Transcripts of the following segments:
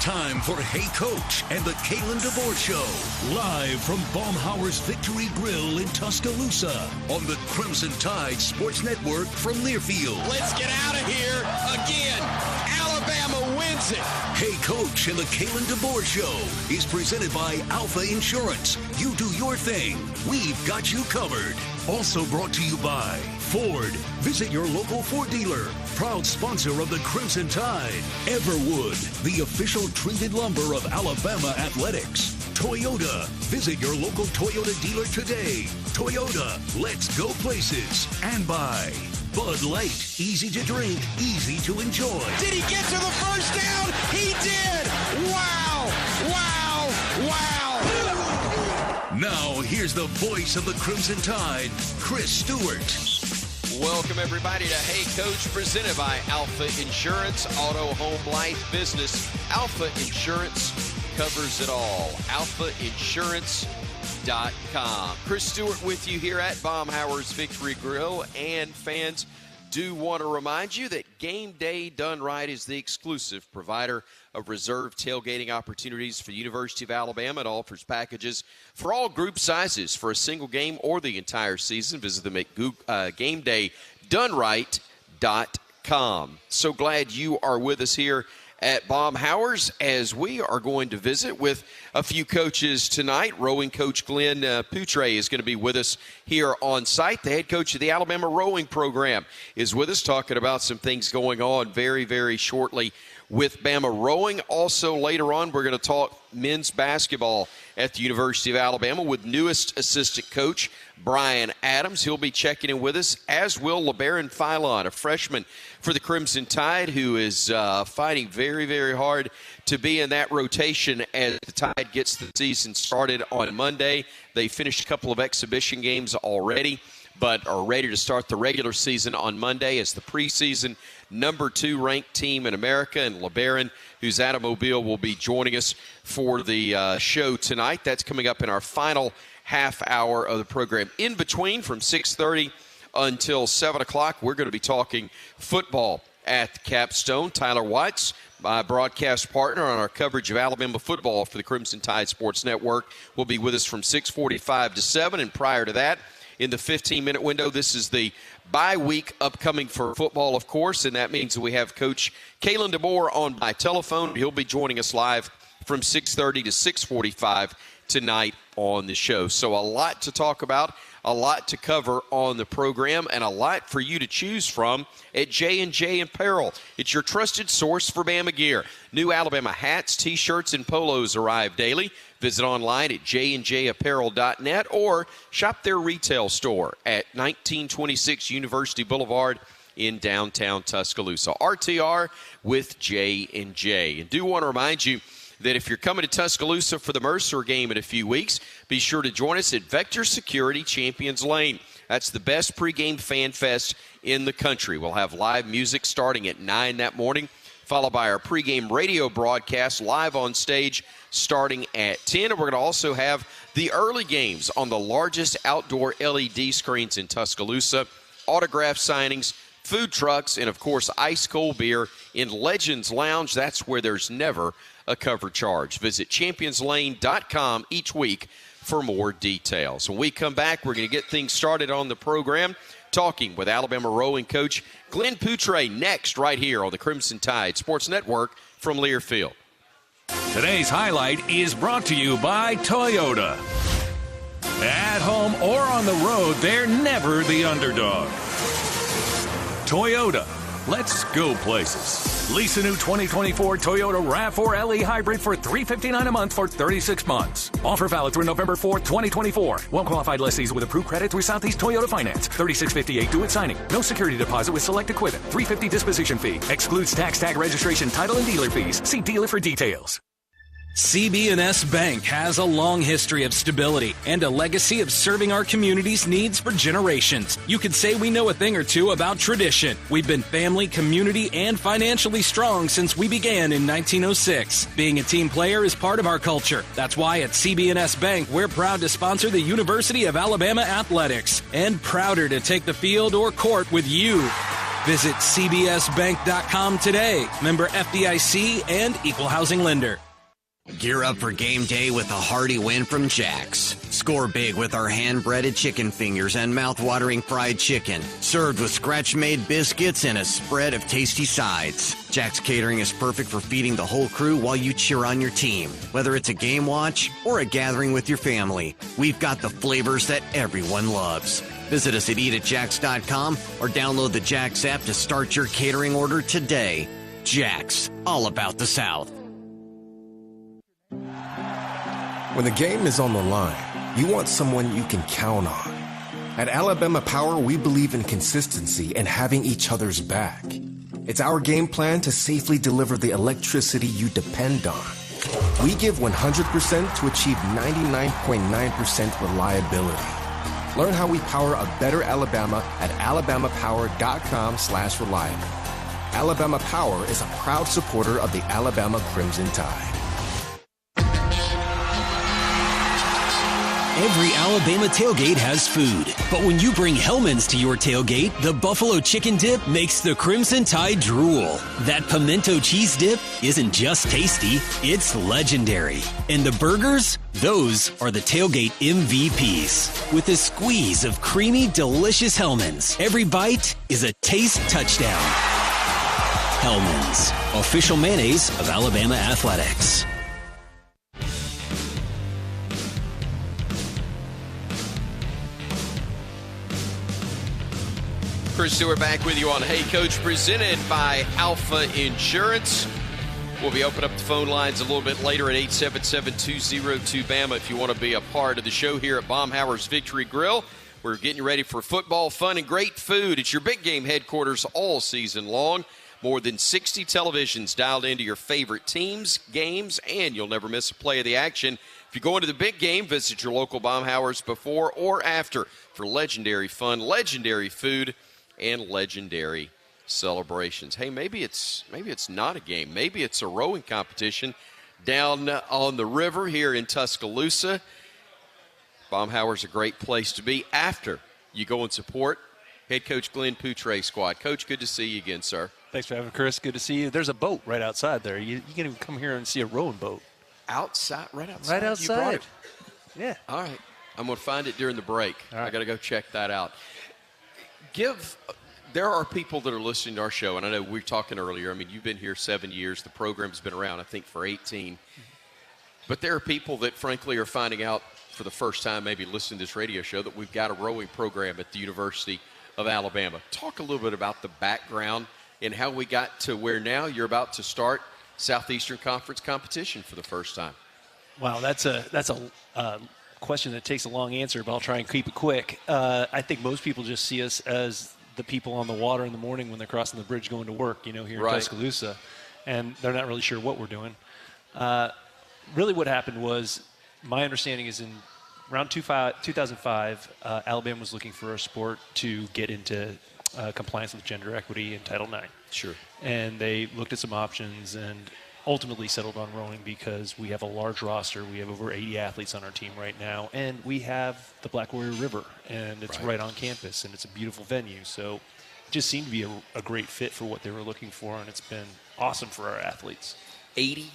time for Hey Coach and the Kalen DeBoer Show. Live from Baumhower's Victory Grille in Tuscaloosa on the Crimson Tide Sports Network from Learfield. Let's get out of here again. Alabama wins it. Hey Coach and the Kalen DeBoer Show is presented by Alfa Insurance. You do your thing. We've got you covered. Also brought to you by Ford. Visit your local Ford dealer. Proud sponsor of the Crimson Tide. Everwood, the official treated lumber of Alabama athletics. Toyota. Visit your local Toyota dealer today. Toyota, let's go places. And by Bud Light. Easy to drink, easy to enjoy. Did he get to the first down? He did. Wow. Wow. Wow. Now, here's the voice of the Crimson Tide, Chris Stewart. Welcome, everybody, to Hey Coach, presented by Alfa Insurance, auto, home, life, business. Alfa Insurance covers it all. AlfaInsurance.com. Chris Stewart with you here at Baumhower's Victory Grille. And fans, do want to remind you that Game Day Done Right is the exclusive provider of reserved tailgating opportunities for the University of Alabama. It offers packages for all group sizes for a single game or the entire season. Visit them at GameDayDoneRight.com. So glad you are with us here at Baumhower's as we are going to visit with a few coaches tonight. Rowing coach Glenn Putyrae is going to be with us here on site. The head coach of the Alabama rowing program is with us, talking about some things going on very, very shortly with Bama rowing. Also later on, we're going to talk men's basketball at the University of Alabama with newest assistant coach Brian Adams. He'll be checking in with us, as will Labaron Philon, a freshman for the Crimson Tide, who is fighting very, very hard to be in that rotation as the Tide gets the season started on Monday. They finished a couple of exhibition games already, but are ready to start the regular season on Monday as the preseason number 2 ranked team in America. And Labaron, who's out of Mobile, will be joining us for the show tonight. That's coming up in our final half hour of the program. In between, from 6:30 until 7 o'clock, we're going to be talking football at the Capstone. Tyler Watts, my broadcast partner on our coverage of Alabama football for the Crimson Tide Sports Network, will be with us from 6:45 to 7. And prior to that, in the 15-minute window, this is the bye week upcoming for football, of course, and that means that we have Coach Kalen DeBoer on by telephone. He'll be joining us live from 6:30 to 6:45 tonight on the show. So a lot to talk about, a lot to cover on the program, and a lot for you to choose from at J&J Apparel. It's your trusted source for Bama gear. New Alabama hats, T-shirts, and polos arrive daily. Visit online at jnjapparel.net or shop their retail store at 1926 University Boulevard in downtown Tuscaloosa. RTR with J&J. And do want to remind you that if you're coming to Tuscaloosa for the Mercer game in a few weeks, be sure to join us at Vector Security Champions Lane. That's the best pregame fan fest in the country. We'll have live music starting at 9 that morning, followed by our pregame radio broadcast live on stage starting at 10. And we're going to also have the early games on the largest outdoor LED screens in Tuscaloosa, autograph signings, food trucks, and, of course, ice-cold beer in Legends Lounge. That's where there's never a cover charge. Visit championslane.com each week for more details. When we come back, we're going to get things started on the program, talking with Alabama rowing coach Glenn Putyrae next right here on the Crimson Tide Sports Network from Learfield. Today's highlight is brought to you by Toyota. At home or on the road, they're never the underdog. Toyota, let's go places. Lease a new 2024 Toyota RAV4 LE Hybrid for $359 a month for 36 months. Offer valid through November 4th, 2024. Well-qualified lessees with approved credit through Southeast Toyota Finance. $36.58 due at signing. No security deposit with select equipment. $350 disposition fee. Excludes tax, tag registration, title, and dealer fees. See dealer for details. CB&S Bank has a long history of stability and a legacy of serving our community's needs for generations. You could say we know a thing or two about tradition. We've been family, community, and financially strong since we began in 1906. Being a team player is part of our culture. That's why at CB&S Bank, we're proud to sponsor the University of Alabama Athletics and prouder to take the field or court with you. Visit cbsbank.com today. Member FDIC and equal housing lender. Gear up for game day with a hearty win from Jack's. Score big with our hand-breaded chicken fingers and mouth-watering fried chicken, served with scratch-made biscuits and a spread of tasty sides. Jack's Catering is perfect for feeding the whole crew while you cheer on your team. Whether it's a game watch or a gathering with your family, we've got the flavors that everyone loves. Visit us at eatatjacks.com or download the Jack's app to start your catering order today. Jack's, all about the South. When the game is on the line, you want someone you can count on. At Alabama Power, we believe in consistency and having each other's back. It's our game plan to safely deliver the electricity you depend on. We give 100% to achieve 99.9% reliability. Learn how we power a better Alabama at alabamapower.com/reliable. Alabama Power is a proud supporter of the Alabama Crimson Tide. Every Alabama tailgate has food. But when you bring Hellman's to your tailgate, the buffalo chicken dip makes the Crimson Tide drool. That pimento cheese dip isn't just tasty, it's legendary. And the burgers? Those are the tailgate MVPs. With a squeeze of creamy, delicious Hellman's, every bite is a taste touchdown. Hellman's, official mayonnaise of Alabama Athletics. Chris Stewart back with you on Hey Coach, presented by Alfa Insurance. We'll be opening up the phone lines a little bit later at 877-202-BAMA if you want to be a part of the show here at Baumhower's Victory Grill. We're getting you ready for football, fun, and great food. It's your big game headquarters all season long. More than 60 televisions dialed into your favorite teams, games, and you'll never miss a play of the action. If you're going to the big game, visit your local Baumhowers before or after for legendary fun, legendary food, and legendary celebrations. Hey, maybe it's not a game. Maybe it's a rowing competition down on the river here in Tuscaloosa. Baumhower's a great place to be after you go and support head coach Glenn Putyrae squad. Coach, good to see you again, sir. Thanks for having me, Chris. Good to see you. There's a boat right outside there. You can even come here and see a rowing boat. Outside? Right outside? Right outside. You brought it? Yeah. All right. I'm going to find it during the break. All right. I got to go check that out. There are people that are listening to our show, and I know we were talking earlier. I mean, you've been here 7 years. The program's been around, I think, for 18. But there are people that, frankly, are finding out for the first time, maybe listening to this radio show, that we've got a rowing program at the University of Alabama. Talk a little bit about the background and how we got to where now you're about to start Southeastern Conference competition for the first time. Wow, that's a question that takes a long answer, but I'll try and keep it quick. I think most people just see us as the people on the water in the morning when they're crossing the bridge going to work, here in Tuscaloosa, and they're not really sure what we're doing. Really what happened was, my understanding is in around 2005, Alabama was looking for a sport to get into compliance with gender equity in Title IX. Sure. And they looked at some options and ultimately settled on rowing because we have a large roster. We have over 80 athletes on our team right now, and we have the Black Warrior River, and it's right on campus, and it's a beautiful venue. So it just seemed to be a great fit for what they were looking for, and it's been awesome for our athletes. 80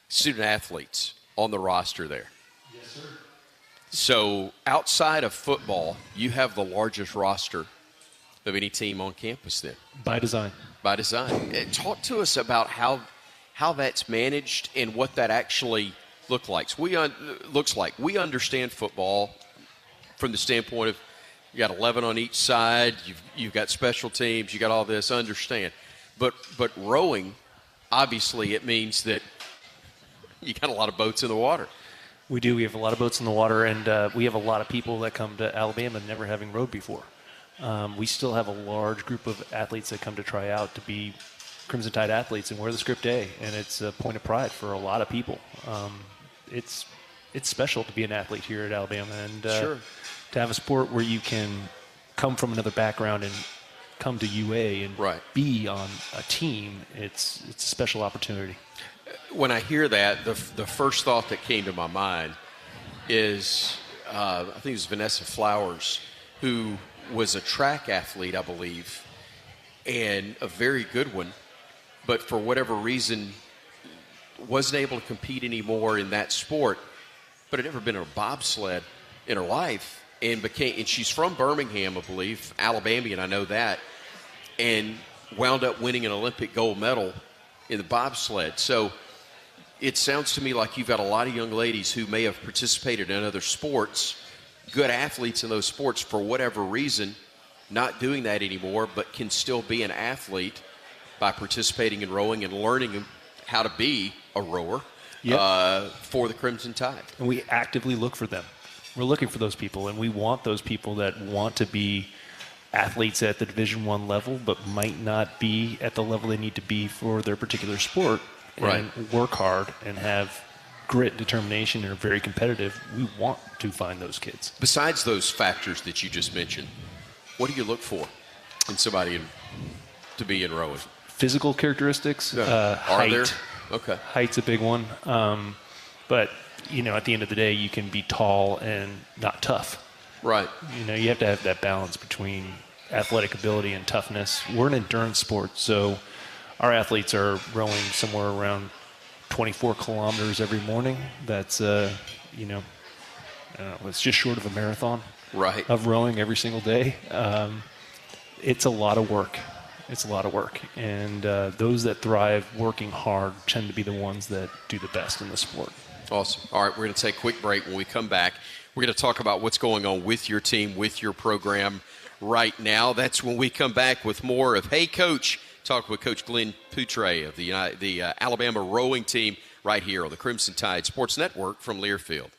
student athletes on the roster there. Yes, sir. So outside of football, you have the largest roster of any team on campus then. By design. By design. Talk to us about how that's managed and what that actually looks like. We understand football from the standpoint of you got 11 on each side, you've got special teams, you got all this, understand. But rowing, obviously it means that you got a lot of boats in the water. We do. We have a lot of boats in the water, and we have a lot of people that come to Alabama never having rowed before. We still have a large group of athletes that come to try out to be Crimson Tide athletes and wear the script A, and it's a point of pride for a lot of people. It's special to be an athlete here at Alabama, and sure. To have a sport where you can come from another background and come to UA and be on a team, it's a special opportunity. When I hear that, the first thought that came to my mind is I think it was Vanessa Flowers, who was a track athlete, I believe, and a very good one, but for whatever reason wasn't able to compete anymore in that sport, but had never been in a bobsled in her life, and she's from Birmingham, I believe, Alabamian, I know that, and wound up winning an Olympic gold medal in the bobsled. So it sounds to me like you've got a lot of young ladies who may have participated in other sports, good athletes in those sports for whatever reason, not doing that anymore, but can still be an athlete by participating in rowing and learning how to be a rower for the Crimson Tide. And we actively look for them. We're looking for those people, and we want those people that want to be athletes at the Division I level, but might not be at the level they need to be for their particular sport, and work hard and have grit, determination, and are very competitive. We want to find those kids. Besides those factors that you just mentioned, what do you look for in somebody to be in rowing? Physical characteristics, height. There? Okay. Height's a big one. But, at the end of the day, you can be tall and not tough. Right. You have to have that balance between athletic ability and toughness. We're an endurance sport, so our athletes are rowing somewhere around 24 kilometers every morning. That's, it's just short of a marathon of rowing every single day. It's a lot of work. And those that thrive working hard tend to be the ones that do the best in the sport. Awesome. All right, we're going to take a quick break. When we come back, we're going to talk about what's going on with your team, with your program right now. That's when we come back with more of Hey Coach. Talk with Coach Glenn Putyrae of the Alabama rowing team right here on the Crimson Tide Sports Network from Learfield.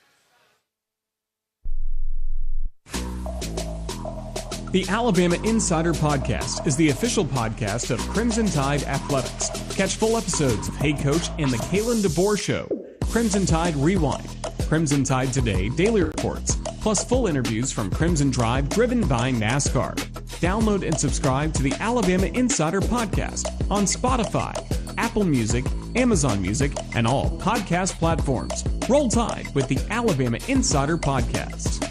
The Alabama Insider Podcast is the official podcast of Crimson Tide Athletics. Catch full episodes of Hey Coach and the Kalen DeBoer Show, Crimson Tide Rewind, Crimson Tide Today Daily Reports, plus full interviews from Crimson Drive driven by NASCAR. Download and subscribe to the Alabama Insider Podcast on Spotify, Apple Music, Amazon Music, and all podcast platforms. Roll Tide with the Alabama Insider Podcast.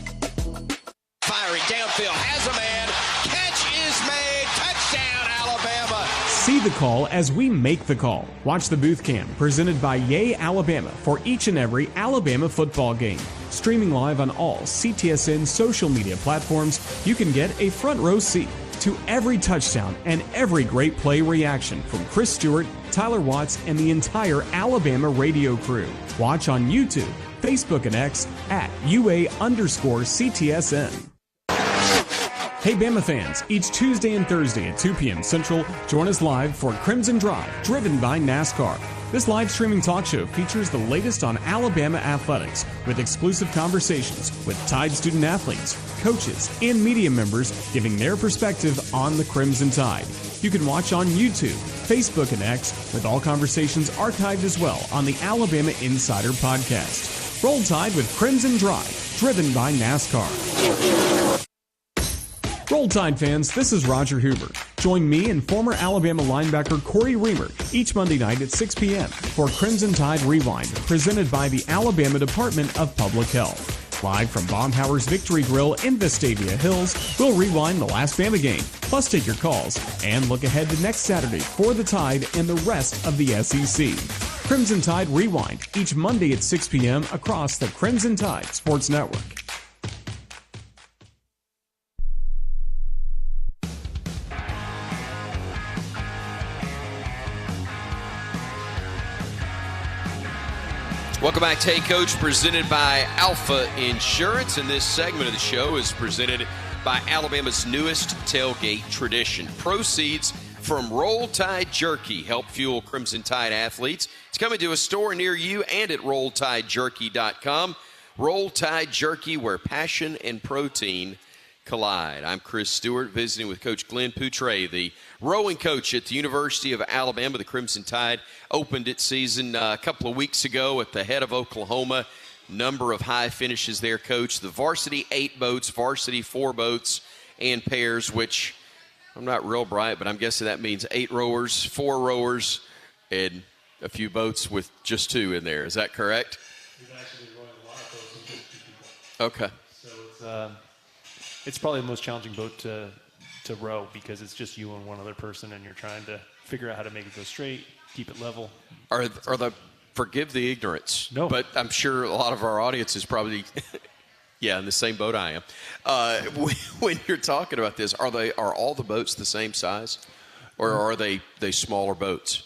Firing downfield, has a man, catch is made, touchdown Alabama. See the call as we make the call. Watch the booth cam presented by Yay Alabama for each and every Alabama football game. Streaming live on all Ctsn social media platforms, you can get a front row seat to every touchdown and every great play reaction from Chris Stewart, Tyler Watts, and the entire Alabama radio crew. Watch on YouTube, Facebook, and X at UA_CTSN. Hey Bama fans, each Tuesday and Thursday at 2 p.m. Central, join us live for Crimson Drive, driven by NASCAR. This live streaming talk show features the latest on Alabama athletics with exclusive conversations with Tide student athletes, coaches, and media members giving their perspective on the Crimson Tide. You can watch on YouTube, Facebook, and X, with all conversations archived as well on the Alabama Insider Podcast. Roll Tide with Crimson Drive, driven by NASCAR. Roll Tide fans, this is Roger Huber. Join me and former Alabama linebacker Corey Reamer each Monday night at 6 p.m. for Crimson Tide Rewind, presented by the Alabama Department of Public Health. Live from Baumhower's Victory Grille in Vestavia Hills, we'll rewind the last Bama game, plus take your calls, and look ahead to next Saturday for the Tide and the rest of the SEC. Crimson Tide Rewind, each Monday at 6 p.m. across the Crimson Tide Sports Network. Welcome back to Hey Coach, presented by Alfa Insurance. And this segment of the show is presented by Alabama's newest tailgate tradition. Proceeds from Roll Tide Jerky help fuel Crimson Tide athletes. It's coming to a store near you and at RollTideJerky.com. Roll Tide Jerky, where passion and protein collide. I'm Chris Stewart, visiting with Coach Glenn Putyrae, the rowing coach at the University of Alabama. The Crimson Tide opened its season a couple of weeks ago at the head of Oklahoma. Number of high finishes there, Coach. The varsity 8 boats, varsity 4 boats and pairs, which I'm not real bright, but I'm guessing that means 8 rowers, 4 rowers, and a few boats with just 2 in there. Is that correct? We've actually rowing a lot of boats with just 2 people. Okay. So it's probably the most challenging boat to to row because it's just you and one other person, and you're trying to figure out how to make it go straight, keep it level. Are the forgive the ignorance? No, but I'm sure a lot of our audience is probably in the same boat I am. When you're talking about this, are all the boats the same size, or are they smaller boats?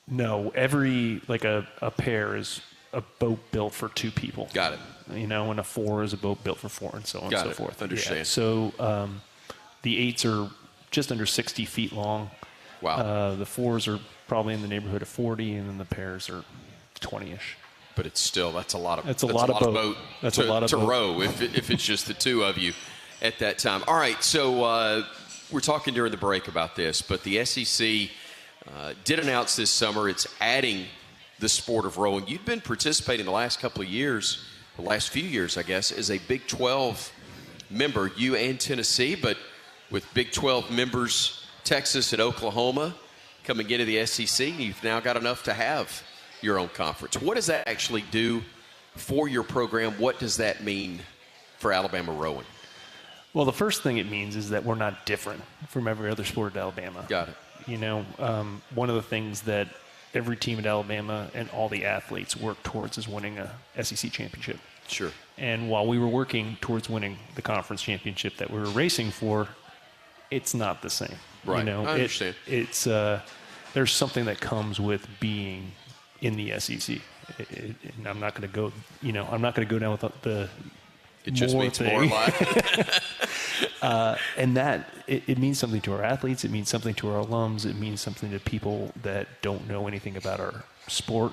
No, every a pair is a boat built for 2 people. Got it. And a 4 is a boat built for 4, and so on and so forth. Understand. Yeah. So the 8s are just under 60 feet long. Wow. The 4s are probably in the neighborhood of 40, and then the pairs are 20-ish. But it's still that's a lot of boat. That's a lot of to boat. row if it's just the 2 of you at that time. All right, so we're talking during the break about this, but the SEC did announce this summer it's adding the sport of rowing. You've been participating the last couple of years, the last few years, I guess, as a Big 12 member, you and Tennessee, but with Big 12 members, Texas and Oklahoma coming into the SEC, you've now got enough to have your own conference. What does that actually do for your program? What does that mean for Alabama rowing? Well, the first thing it means is that we're not different from every other sport at Alabama. Got it. One of the things that every team at Alabama and all the athletes work towards is winning a SEC championship. Sure. And while we were working towards winning the conference championship that we were racing for, it's not the same. Right. I understand. It's there's something that comes with being in the SEC. And I'm not going to go. I'm not going to go down with the. It just means more a lot. And that it means something to our athletes. It means something to our alums. It means something to people that don't know anything about our sport.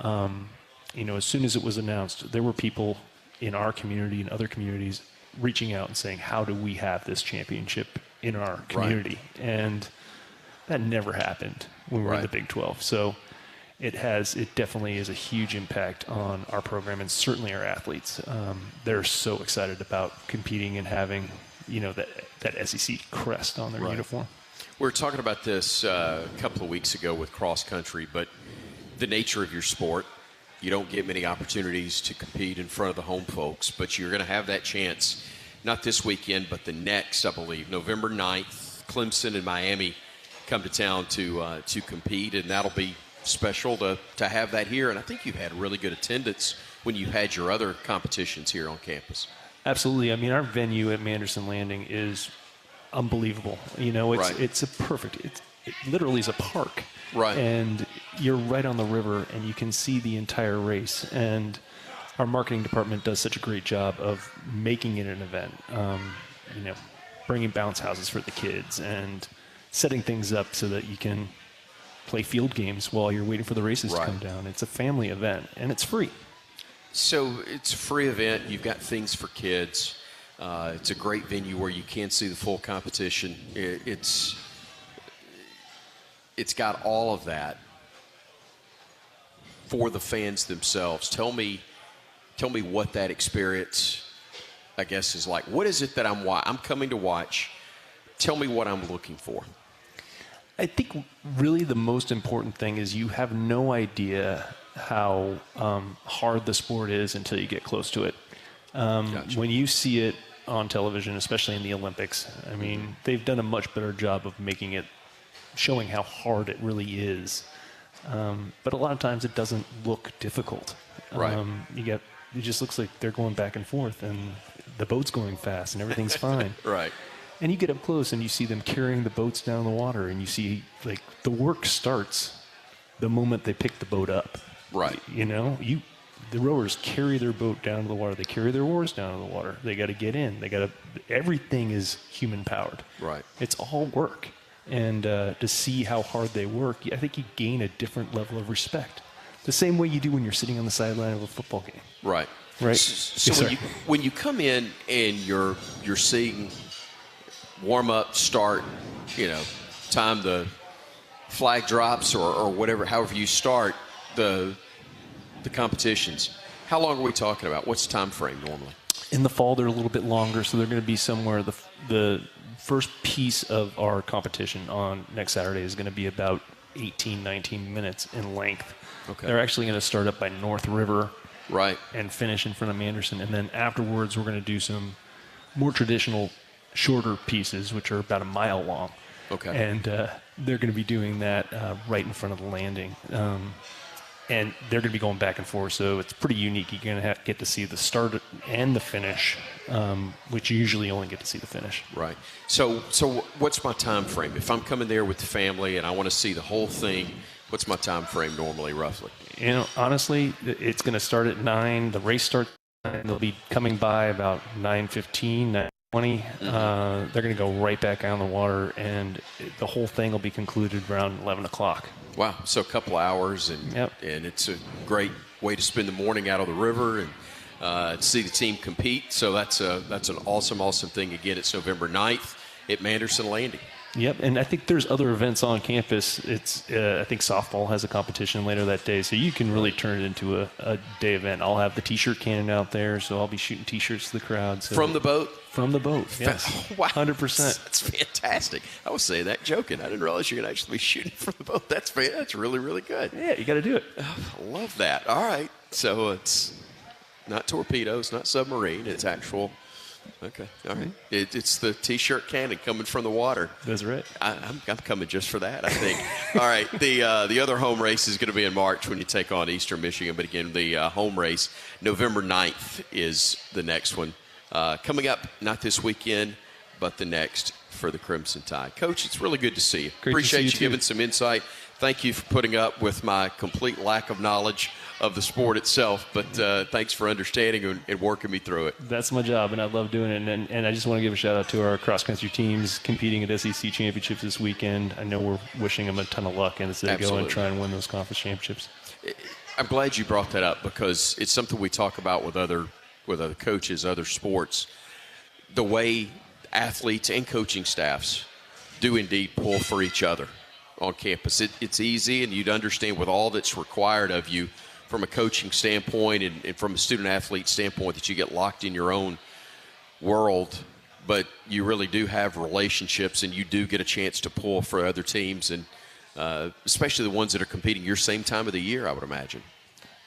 As soon as it was announced, there were people in our community and other communities reaching out and saying, "How do we have this championship in our community?" Right. And that never happened when we were in the Big 12. So it definitely is a huge impact on our program and certainly our athletes. They're so excited about competing and having, that SEC crest on their uniform. We were talking about this a couple of weeks ago with cross country, but the nature of your sport, you don't get many opportunities to compete in front of the home folks, but you're going to have that chance, not this weekend, but the next, I believe, November 9th. Clemson and Miami come to town to compete, and that'll be special to have that here. And I think you've had really good attendance when you've had your other competitions here on campus. Absolutely. I mean, our venue at Manderson Landing is unbelievable. It's a perfect, it literally is a park. Right. And you're right on the river, and you can see the entire race. And our marketing department does such a great job of making it an event. Bringing bounce houses for the kids and setting things up so that you can play field games while you're waiting for the races to come down. It's a family event, and it's free. So it's a free event. You've got things for kids. It's a great venue where you can see the full competition. It's got all of that for the fans themselves. Tell me what that experience, I guess, is like. What is it that I'm coming to watch? Tell me what I'm looking for. I think really the most important thing is you have no idea how hard the sport is until you get close to it. Gotcha. When you see it on television, especially in the Olympics, I mean, they've done a much better job of showing how hard it really is. But a lot of times it doesn't look difficult. Right. It just looks like they're going back and forth and the boat's going fast and everything's fine. Right. And you get up close and you see them carrying the boats down the water, and you see the work starts the moment they pick the boat up. Right. The rowers carry their boat down to the water. They carry their oars down to the water. They got to get in. Everything is human powered. Right. It's all work. And to see how hard they work, I think you gain a different level of respect. The same way you do when you're sitting on the sideline of a football game. Right. Right. So when you come in and you're seeing warm up, start, time the flag drops or whatever, however you start the competitions, how long are we talking about? What's the time frame normally? In the fall, they're a little bit longer, so they're going to be somewhere. The first piece of our competition on next Saturday is going to be about 18, 19 minutes in length. Okay. They're actually going to start up by North River, right, and finish in front of Manderson, and then afterwards we're going to do some more traditional shorter pieces, which are about a mile long. Okay. And they're going to be doing that right in front of the landing. And they're going to be going back and forth, so it's pretty unique. You're going to get to see the start and the finish, which you usually only get to see the finish. Right. So what's my time frame? If I'm coming there with the family and I want to see the whole thing, what's my time frame normally, roughly? Honestly, it's going to start at 9. The race starts at 9. They'll be coming by about 9:15, 9:20. They're going to go right back out on the water, and the whole thing will be concluded around 11 o'clock. Wow, so a couple hours, and it's a great way to spend the morning out on the river and see the team compete. So that's an awesome thing. Again, it's November 9th at Manderson Landing. Yep, and I think there's other events on campus. It's I think softball has a competition later that day, so you can really turn it into a day event. I'll have the T-shirt cannon out there, so I'll be shooting T-shirts to the crowd. So from the boat? From the boat, yes. Wow. 100%. That's fantastic. I was saying that joking. I didn't realize you could actually be shooting from the boat. That's really, really good. Yeah, you got to do it. I love that. All right. So it's not torpedoes, not submarine. It's actual. Okay. All right. It's the T-shirt cannon coming from the water. That's right. I'm coming just for that, I think. All right. The other home race is going to be in March when you take on Eastern Michigan. But again, the home race, November 9th is the next one. Coming up, not this weekend, but the next for the Crimson Tide. Coach, it's really good to see you. Appreciate you giving some insight. Thank you for putting up with my complete lack of knowledge of the sport itself, but thanks for understanding and working me through it. That's my job, and I love doing it. And I just want to give a shout-out to our cross-country teams competing at SEC championships this weekend. I know we're wishing them a ton of luck as they go and try and win those conference championships. I'm glad you brought that up because it's something we talk about with other coaches, other sports, the way athletes and coaching staffs do indeed pull for each other on campus. It's easy, and you'd understand with all that's required of you from a coaching standpoint and from a student-athlete standpoint that you get locked in your own world, but you really do have relationships and you do get a chance to pull for other teams, and especially the ones that are competing your same time of the year, I would imagine.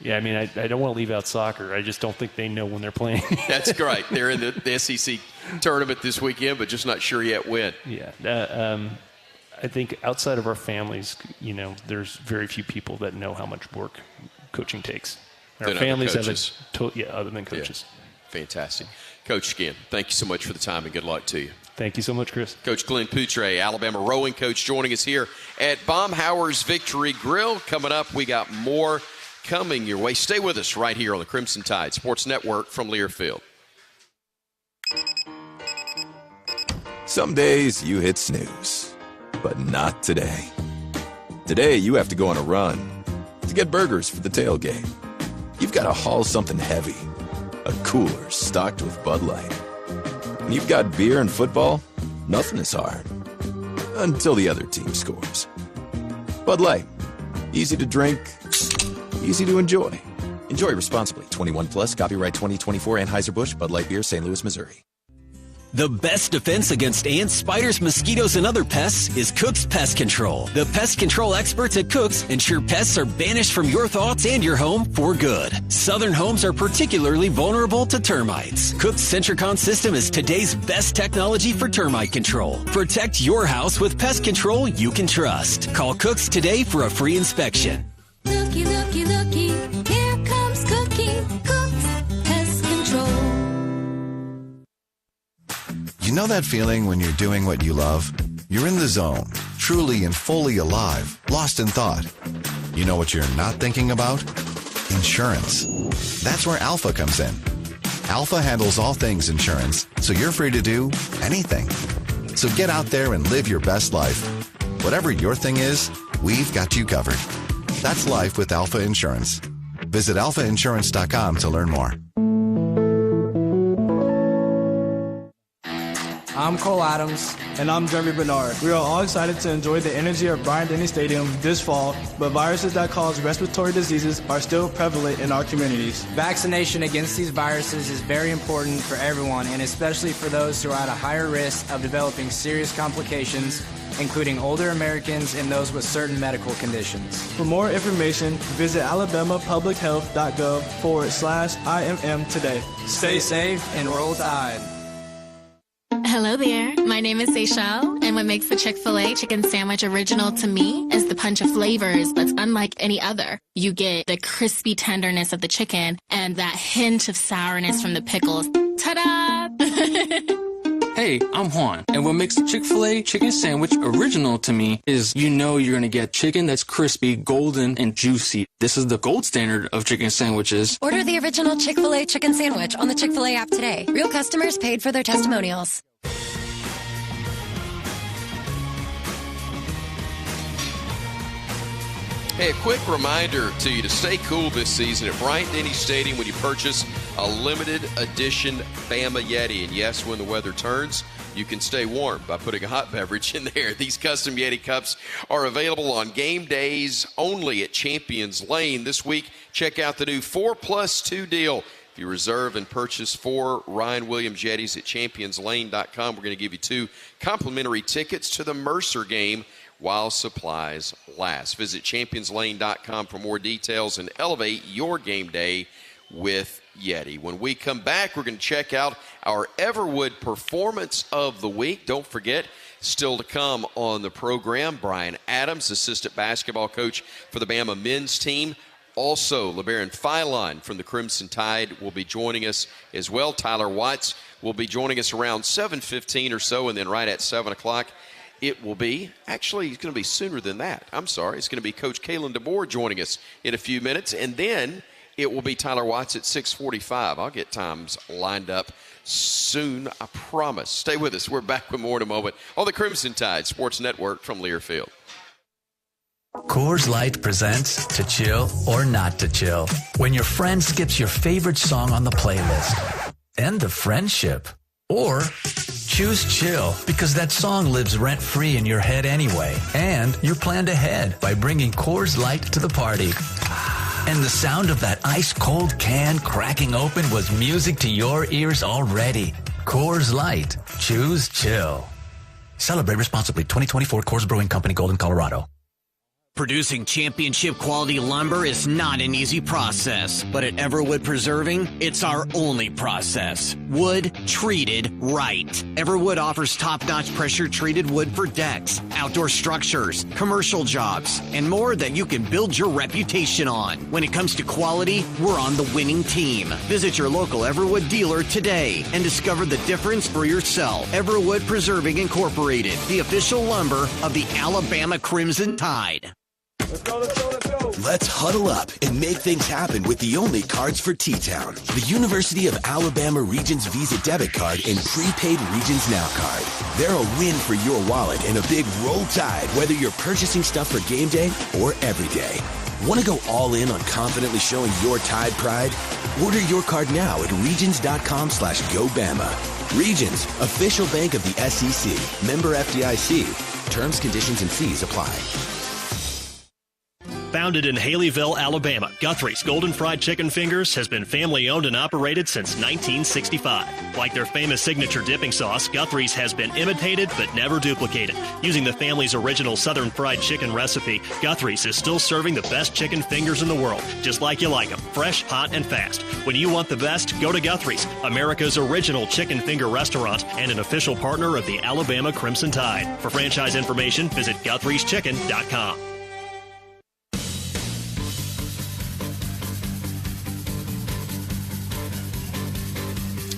Yeah, I mean, I don't want to leave out soccer. I just don't think they know when they're playing. That's great. They're in the SEC tournament this weekend, but just not sure yet when. Yeah. I think outside of our families, there's very few people that know how much work coaching takes. Our families have other than coaches. Yeah. Fantastic. Coach, again, thank you so much for the time and good luck to you. Thank you so much, Chris. Coach Glenn Putyrae, Alabama rowing coach, joining us here at Baumhower's Victory Grill. Coming up, we got more coming your way. Stay with us right here on the Crimson Tide Sports Network from Learfield. Some days you hit snooze, but not today. Today you have to go on a run to get burgers for the tailgate. You've got to haul something heavy, a cooler stocked with Bud Light. When you've got beer and football, nothing is hard. Until the other team scores. Bud Light. Easy to drink, easy to enjoy. Enjoy responsibly. 21 plus, copyright 2024 Anheuser-Busch, Bud Light Beer, St. Louis, Missouri. The best defense against ants, spiders, mosquitoes, and other pests is Cook's Pest Control. The pest control experts at Cook's ensure pests are banished from your thoughts and your home for good. Southern homes are particularly vulnerable to termites. Cook's Centricon system is today's best technology for termite control. Protect your house with pest control you can trust. Call Cook's today for a free inspection. Looky, looky, looky, here comes Cookie. Cook's Pest Control. You know that feeling when you're doing what you love? You're in the zone, truly and fully alive, lost in thought. You know what you're not thinking about? Insurance. That's where Alfa comes in. Alfa handles all things insurance, so you're free to do anything. So get out there and live your best life. Whatever your thing is, we've got you covered. That's life with Alfa Insurance. Visit alfainsurance.com to learn more. I'm Cole Adams. And I'm Jeremy Bernard. We are all excited to enjoy the energy of Bryant-Denny Stadium this fall, but viruses that cause respiratory diseases are still prevalent in our communities. Vaccination against these viruses is very important for everyone, and especially for those who are at a higher risk of developing serious complications, including older Americans and those with certain medical conditions. For more information, visit alabamapublichealth.gov/IMM today. Stay safe and roll Tide. Hello there. My name is Seychelle, and what makes the Chick-fil-A chicken sandwich original to me is the punch of flavors that's unlike any other. You get the crispy tenderness of the chicken and that hint of sourness from the pickles. Ta-da! Hey, I'm Juan, and what makes the Chick-fil-A chicken sandwich original to me is you know you're going to get chicken that's crispy, golden, and juicy. This is the gold standard of chicken sandwiches. Order the original Chick-fil-A chicken sandwich on the Chick-fil-A app today. Real customers paid for their testimonials. Hey, a quick reminder to you to stay cool this season at Bryant-Denny Stadium when you purchase a limited edition Bama Yeti. And yes, when the weather turns, you can stay warm by putting a hot beverage in there. These custom Yeti cups are available on game days only at Champions Lane. This week, check out the new 4+2 deal. If you reserve and purchase 4 Ryan Williams Yetis at ChampionsLane.com, we're going to give you 2 complimentary tickets to the Mercer game while supplies last. Visit ChampionsLane.com for more details and elevate your game day with Yeti. When we come back, we're going to check out our Everwood Performance of the Week. Don't forget, still to come on the program, Brian Adams, assistant basketball coach for the Bama men's team. Also, Labaron Philon from the Crimson Tide will be joining us as well. Tyler Watts will be joining us around 7:15 or so, and then right at 7 o'clock, it will be, actually, it's going to be sooner than that. I'm sorry. It's going to be Coach Kalen DeBoer joining us in a few minutes, and then it will be Tyler Watts at 6:45. I'll get times lined up soon, I promise. Stay with us. We're back with more in a moment on the Crimson Tide Sports Network from Learfield. Coors Light presents To Chill or Not to Chill. When your friend skips your favorite song on the playlist. End of friendship. Or choose chill because that song lives rent-free in your head anyway. And you're planned ahead by bringing Coors Light to the party. And the sound of that ice-cold can cracking open was music to your ears already. Coors Light. Choose chill. Celebrate responsibly. 2024 Coors Brewing Company, Golden, Colorado. Producing championship quality lumber is not an easy process, but at Everwood Preserving, it's our only process. Wood treated right. Everwood offers top-notch pressure-treated wood for decks, outdoor structures, commercial jobs, and more that you can build your reputation on. When it comes to quality, we're on the winning team. Visit your local Everwood dealer today and discover the difference for yourself. Everwood Preserving Incorporated, the official lumber of the Alabama Crimson Tide. Let's huddle up and make things happen with the only cards for T-Town. The University of Alabama Regions Visa Debit Card and Prepaid Regions Now Card. They're a win for your wallet and a big roll tide, whether you're purchasing stuff for game day or every day. Want to go all in on confidently showing your Tide pride? Order your card now at regions.com/GoBama. Regions, official bank of the SEC. Member FDIC. Terms, conditions, and fees apply. Founded in Haleyville, Alabama, Guthrie's Golden Fried Chicken Fingers has been family-owned and operated since 1965. Like their famous signature dipping sauce, Guthrie's has been imitated but never duplicated. Using the family's original Southern Fried Chicken recipe, Guthrie's is still serving the best chicken fingers in the world, just like you like them, fresh, hot, and fast. When you want the best, go to Guthrie's, America's original chicken finger restaurant and an official partner of the Alabama Crimson Tide. For franchise information, visit Guthrie'sChicken.com.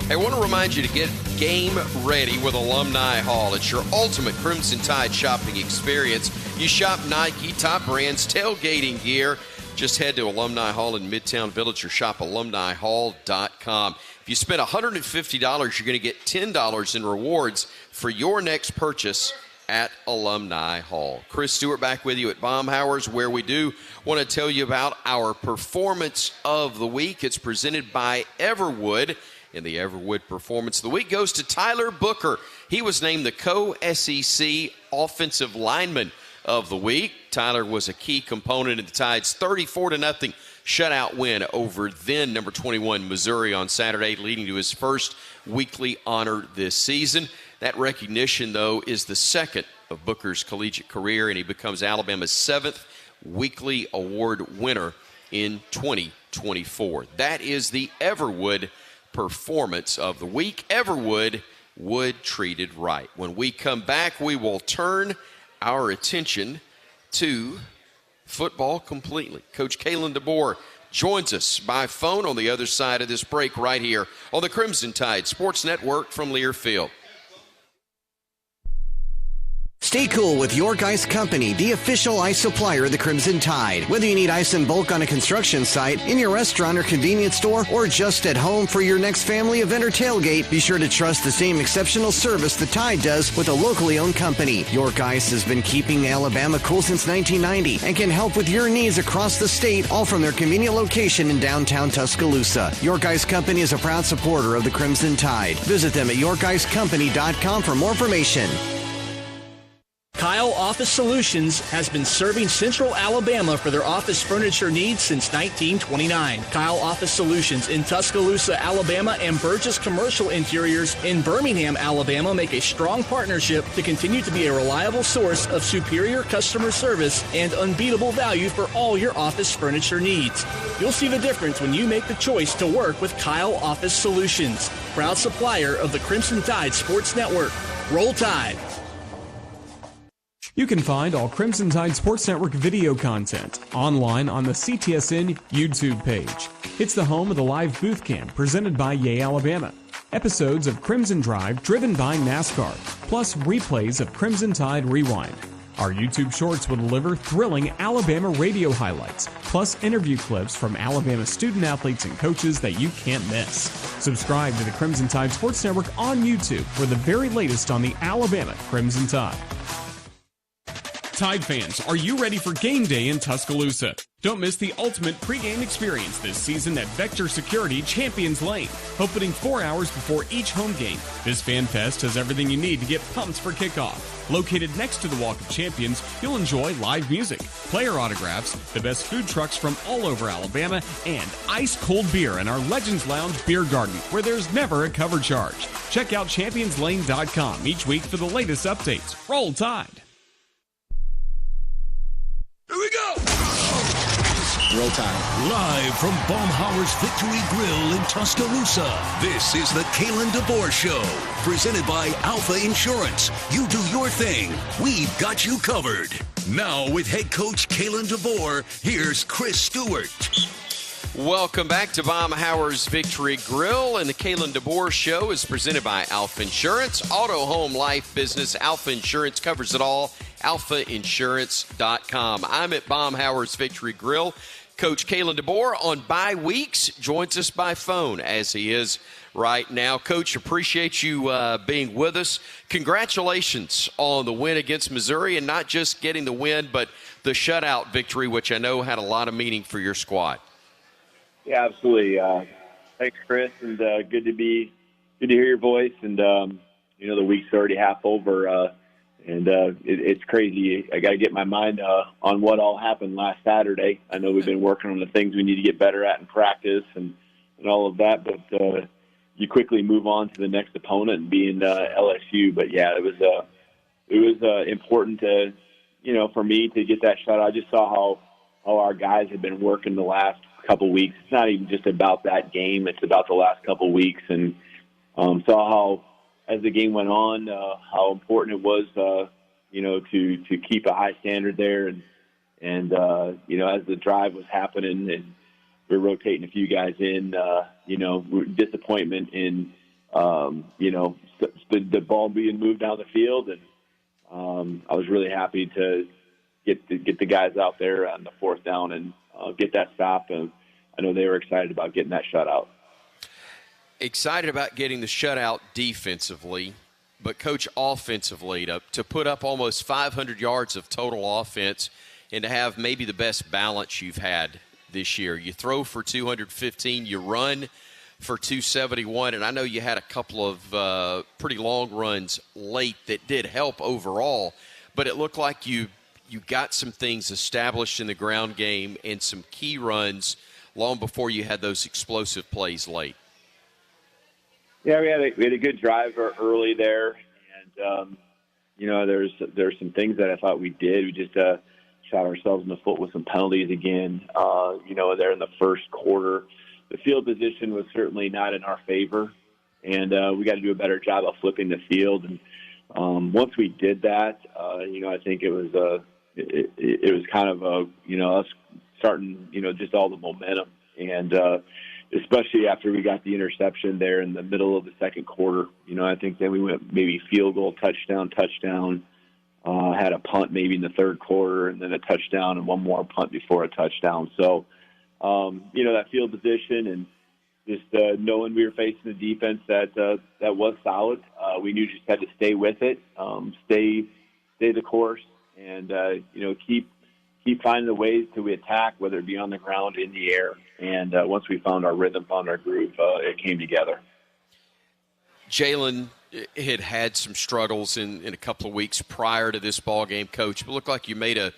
I want to remind you to get game ready with Alumni Hall. It's your ultimate Crimson Tide shopping experience. You shop Nike, top brands, tailgating gear. Just head to Alumni Hall in Midtown Village or shop alumnihall.com. If you spend $150, you're going to get $10 in rewards for your next purchase at Alumni Hall. Chris Stewart back with you at Baumhower's, where we do want to tell you about our Performance of the Week. It's presented by Everwood. And the Everwood Performance of the Week goes to Tyler Booker. He was named the co-SEC Offensive Lineman of the Week. Tyler was a key component in the Tide's 34-0 shutout win over then number 21 Missouri on Saturday, leading to his first weekly honor this season. That recognition, though, is the second of Booker's collegiate career, and he becomes Alabama's 7th weekly award winner in 2024. That is the Everwood Performance of the Week. Everwood, Wood treated right. When we come back, we will turn our attention to football completely. Coach Kalen DeBoer joins us by phone on the other side of this break right here on the Crimson Tide Sports Network from Learfield. Stay cool with York Ice Company, the official ice supplier of the Crimson Tide. Whether you need ice in bulk on a construction site, in your restaurant or convenience store, or just at home for your next family event or tailgate, be sure to trust the same exceptional service the Tide does with a locally owned company. York Ice has been keeping Alabama cool since 1990 and can help with your needs across the state, all from their convenient location in downtown Tuscaloosa. York Ice Company is a proud supporter of the Crimson Tide. Visit them at yorkicecompany.com for more information. Kyle Office Solutions has been serving Central Alabama for their office furniture needs since 1929. Kyle Office Solutions in Tuscaloosa, Alabama, and Burgess Commercial Interiors in Birmingham, Alabama make a strong partnership to continue to be a reliable source of superior customer service and unbeatable value for all your office furniture needs. You'll see the difference when you make the choice to work with Kyle Office Solutions, proud supplier of the Crimson Tide Sports Network. Roll Tide! You can find all Crimson Tide Sports Network video content online on the Ctsn YouTube page. It's the home of the live booth camp presented by Yay Alabama. Episodes of Crimson Drive driven by NASCAR, plus replays of Crimson Tide Rewind. Our YouTube shorts will deliver thrilling Alabama radio highlights, plus interview clips from Alabama student athletes and coaches that you can't miss. Subscribe to the Crimson Tide Sports Network on YouTube for the very latest on the Alabama Crimson Tide. Tide fans, are you ready for game day in Tuscaloosa? Don't miss the ultimate pregame experience this season at Vector Security Champions Lane, opening 4 hours before each home game. This fan fest has everything you need to get pumped for kickoff. Located next to the Walk of Champions, you'll enjoy live music, player autographs, the best food trucks from all over Alabama, and ice-cold beer in our Legends Lounge beer garden, where there's never a cover charge. Check out ChampionsLane.com each week for the latest updates. Roll Tide! Here we go! Roll Tide. Live from Baumhower's Victory Grille in Tuscaloosa, this is the Kalen DeBoer Show, presented by Alfa Insurance. You do your thing. We've got you covered. Now with head coach Kalen DeBoer, here's Chris Stewart. Welcome back to Baumhower's Victory Grille, and the Kalen DeBoer Show is presented by Alfa Insurance. Auto, home, life, business. Alfa Insurance covers it all. AlfaInsurance.com. I'm at Baumhower's Victory Grille. Coach Kalen DeBoer on bye weeks joins us by phone, as he is right now. Coach, appreciate you being with us. Congratulations on the win against Missouri, and not just getting the win, but the shutout victory, which I know had a lot of meaning for your squad. Yeah, absolutely. Thanks, Chris, and good to hear your voice. And the week's already half over, and it's crazy. I got to get my mind on what all happened last Saturday. I know we've been working on the things we need to get better at in practice and all of that, but you quickly move on to the next opponent, being LSU. But yeah, it was important to for me to get that shot. I just saw how our guys have been working the last couple weeks. It's not even just about that game. It's about the last couple weeks, and saw how, as the game went on, how important it was, to keep a high standard there. And as the drive was happening and we're rotating a few guys in, disappointment in, the ball being moved down the field. And I was really happy to get the guys out there on the fourth down and get that stop. And I know they were excited about getting that shutout. Excited about getting the shutout defensively, but, Coach, offensively, to put up almost 500 yards of total offense and to have maybe the best balance you've had this year. You throw for 215, you run for 271, and I know you had a couple of pretty long runs late that did help overall, but it looked like you got some things established in the ground game and some key runs long before you had those explosive plays late. Yeah, we had a good drive early there, and there's some things that I thought we did. We just shot ourselves in the foot with some penalties again. There in the first quarter, the field position was certainly not in our favor, and we got to do a better job of flipping the field. And once we did that, I think it was kind of us starting, just all the momentum, and especially after we got the interception there in the middle of the second quarter. I think then we went maybe field goal, touchdown, had a punt maybe in the third quarter, and then a touchdown and one more punt before a touchdown. So, that field position and just knowing we were facing a defense that was solid, we knew just had to stay with it, stay the course, and keep finding the ways to attack, whether it be on the ground, in the air. And once we found our rhythm, found our groove, it came together. Jalen had some struggles in a couple of weeks prior to this ball game, Coach. But it looked like you made a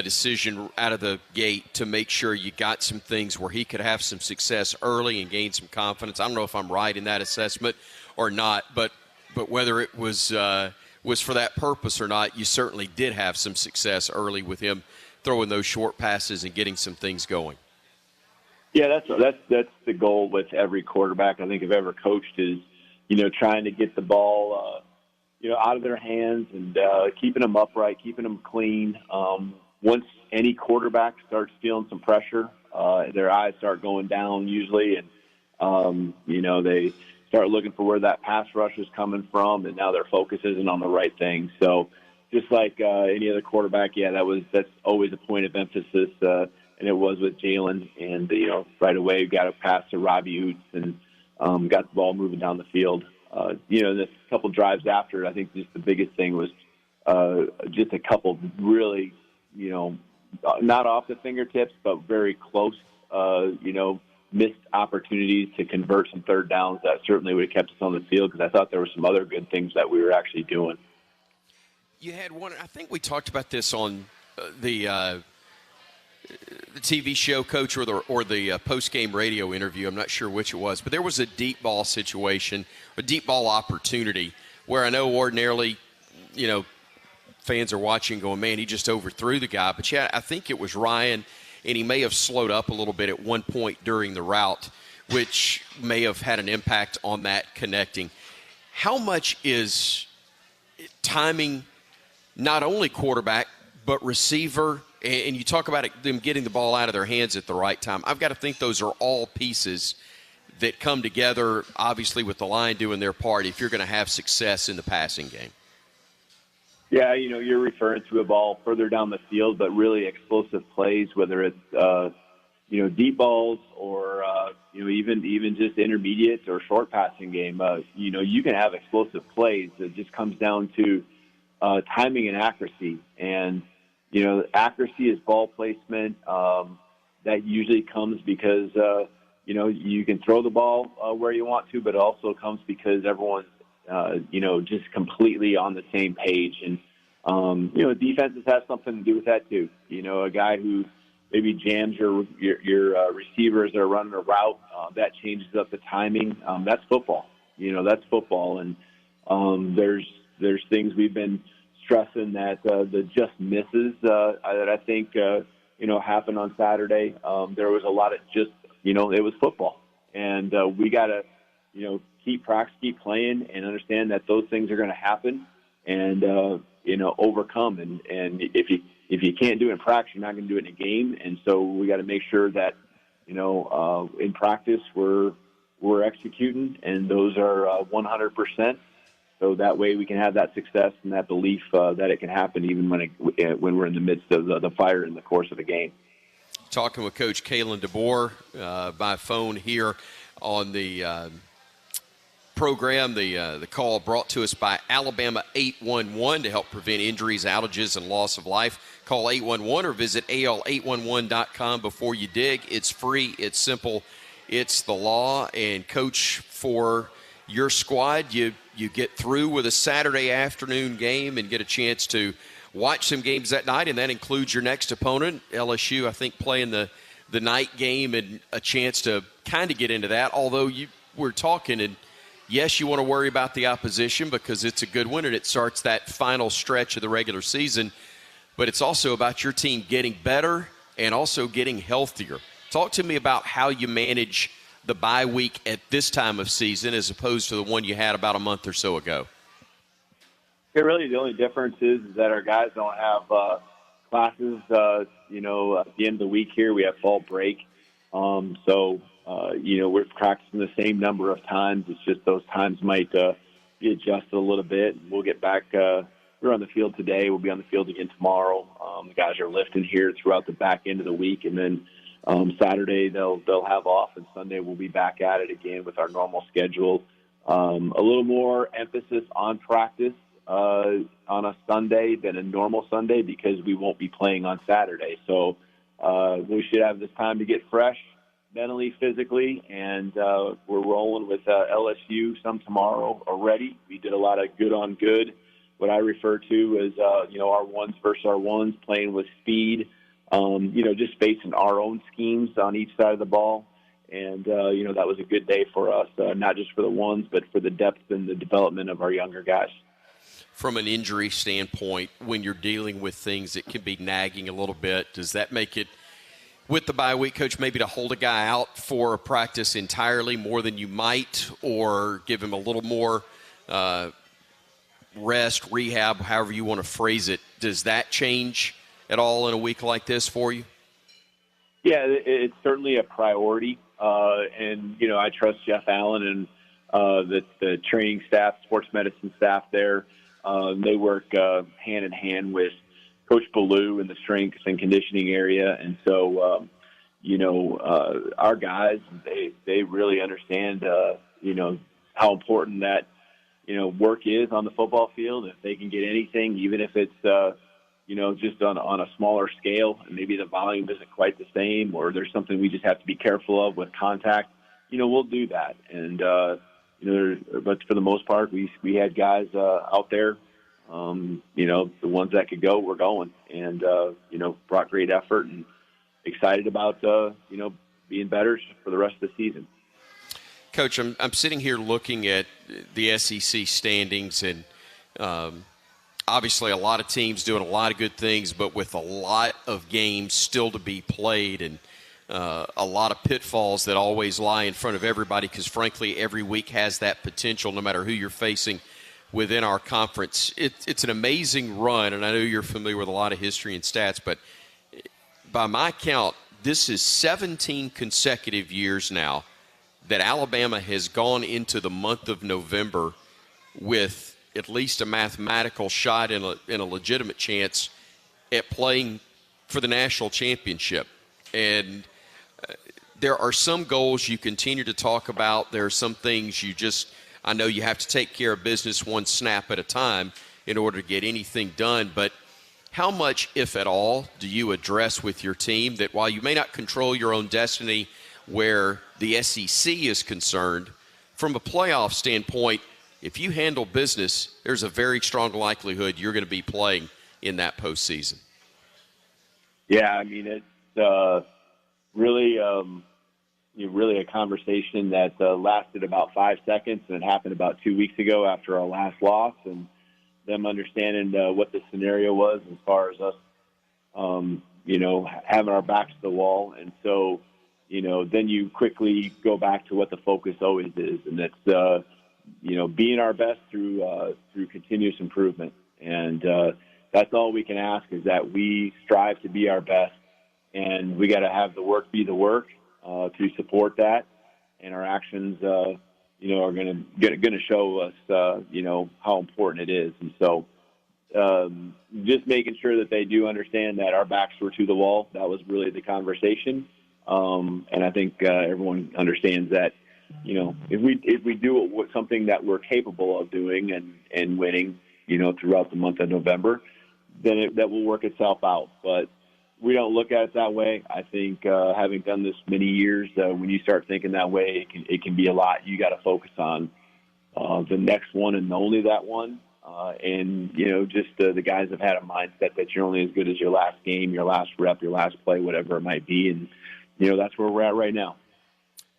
decision out of the gate to make sure you got some things where he could have some success early and gain some confidence. I don't know if I'm right in that assessment or not, but whether it was for that purpose or not, you certainly did have some success early with him throwing those short passes and getting some things going. Yeah, that's the goal with every quarterback I think I've ever coached is, trying to get the ball, out of their hands and keeping them upright, keeping them clean. Once any quarterback starts feeling some pressure, their eyes start going down usually, and, they start looking for where that pass rush is coming from, and now their focus isn't on the right thing. So just like any other quarterback, that's always a point of emphasis, and it was with Jalen. And, right away we got a pass to Robbie Oots and got the ball moving down the field. The couple drives after, I think just the biggest thing was just a couple really, not off the fingertips, but very close, missed opportunities to convert some third downs that certainly would have kept us on the field, because I thought there were some other good things that we were actually doing. You had one, I think we talked about this on the TV show, Coach, or the post-game radio interview. I'm not sure which it was, but there was a deep ball situation, a deep ball opportunity where I know ordinarily, fans are watching going, man, he just overthrew the guy. But, I think it was Ryan, and he may have slowed up a little bit at one point during the route, which may have had an impact on that connecting. How much is timing not only quarterback but receiver? And you talk about them getting the ball out of their hands at the right time. I've got to think those are all pieces that come together, obviously, with the line doing their part if you're going to have success in the passing game. Yeah, you're referring to a ball further down the field, but really explosive plays, whether it's, deep balls or, even just intermediate or short passing game. You can have explosive plays. It just comes down to timing and accuracy. And, accuracy is ball placement. That usually comes because, you can throw the ball where you want to, but it also comes because everyone's, just completely on the same page. And, defenses have something to do with that too. A guy who maybe jams your receivers that are running a route, that changes up the timing. That's football. That's football. And there's things we've been stressing that the just misses that I think, happened on Saturday. There was a lot of just, it was football. And we got to, keep practice, keep playing, and understand that those things are going to happen and, overcome. And if you can't do it in practice, you're not going to do it in a game. And so we got to make sure that, in practice we're executing, and those are 100%. So that way we can have that success and that belief that it can happen even when we're in the midst of the fire in the course of the game. Talking with Coach Kalen DeBoer by phone here on the program. The call brought to us by Alabama 811 to help prevent injuries, outages, and loss of life. Call 811 or visit al811.com before you dig. It's free. It's simple. It's the law. And, Coach, for your squad, you get through with a Saturday afternoon game and get a chance to watch some games that night, and that includes your next opponent, LSU, I think, playing the night game, and a chance to kind of get into that, although we're talking, and yes, you want to worry about the opposition because it's a good one and it starts that final stretch of the regular season, but it's also about your team getting better and also getting healthier. Talk to me about how you manage the bye week at this time of season as opposed to the one you had about a month or so ago? Yeah, really the only difference is that our guys don't have classes, at the end of the week here. We have fall break. We're practicing the same number of times. It's just those times might be adjusted a little bit. We'll get back. We're on the field today. We'll be on the field again tomorrow. The guys are lifting here throughout the back end of the week, and then Saturday they'll have off, and Sunday we'll be back at it again with our normal schedule. A little more emphasis on practice on a Sunday than a normal Sunday because we won't be playing on Saturday. So we should have this time to get fresh mentally, physically, and we're rolling with LSU some tomorrow already. We did a lot of good on good, what I refer to as, our ones versus our ones, playing with speed, just facing our own schemes on each side of the ball. And, that was a good day for us, not just for the ones, but for the depth and the development of our younger guys. From an injury standpoint, when you're dealing with things that can be nagging a little bit, does that make it, with the bye week, Coach, maybe to hold a guy out for a practice entirely more than you might, or give him a little more rest, rehab, however you want to phrase it? Does that change at all in a week like this for you? Yeah, it's certainly a priority. I trust Jeff Allen and the training staff, sports medicine staff there. They work hand in hand with Coach Ballou in the strength and conditioning area. And so, our guys, they really understand, how important that, work is on the football field. If they can get anything, even if it's, just on a smaller scale, and maybe the volume isn't quite the same, or there's something we just have to be careful of with contact, we'll do that. And, but for the most part, we had guys out there, the ones that could go were going, and, brought great effort and excited about, being better for the rest of the season. Coach, I'm sitting here looking at the SEC standings, and obviously a lot of teams doing a lot of good things, but with a lot of games still to be played, and a lot of pitfalls that always lie in front of everybody because, frankly, every week has that potential no matter who you're facing within our conference. It's an amazing run, and I know you're familiar with a lot of history and stats, but by my count, this is 17 consecutive years now that Alabama has gone into the month of November with at least a mathematical shot and a legitimate chance at playing for the national championship. And there are some goals you continue to talk about. There are some things I know you have to take care of business one snap at a time in order to get anything done. But how much, if at all, do you address with your team that while you may not control your own destiny where the SEC is concerned, from a playoff standpoint, if you handle business, there's a very strong likelihood you're going to be playing in that postseason? Yeah, it's really a conversation that lasted about 5 seconds, and it happened about 2 weeks ago after our last loss, and them understanding what the scenario was as far as us, having our backs to the wall. And so, then you quickly go back to what the focus always is, and that's, being our best through continuous improvement. And that's all we can ask, is that we strive to be our best, and we got to have the work be the work to support that. And our actions, are going to show us, how important it is. And so just making sure that they do understand that our backs were to the wall, that was really the conversation. And I think everyone understands that, if we do something that we're capable of doing and winning, throughout the month of November, then that will work itself out. But we don't look at it that way. I think having done this many years, when you start thinking that way, it can be a lot. You got to focus on the next one and only that one. The guys have had a mindset that you're only as good as your last game, your last rep, your last play, whatever it might be. And, that's where we're at right now.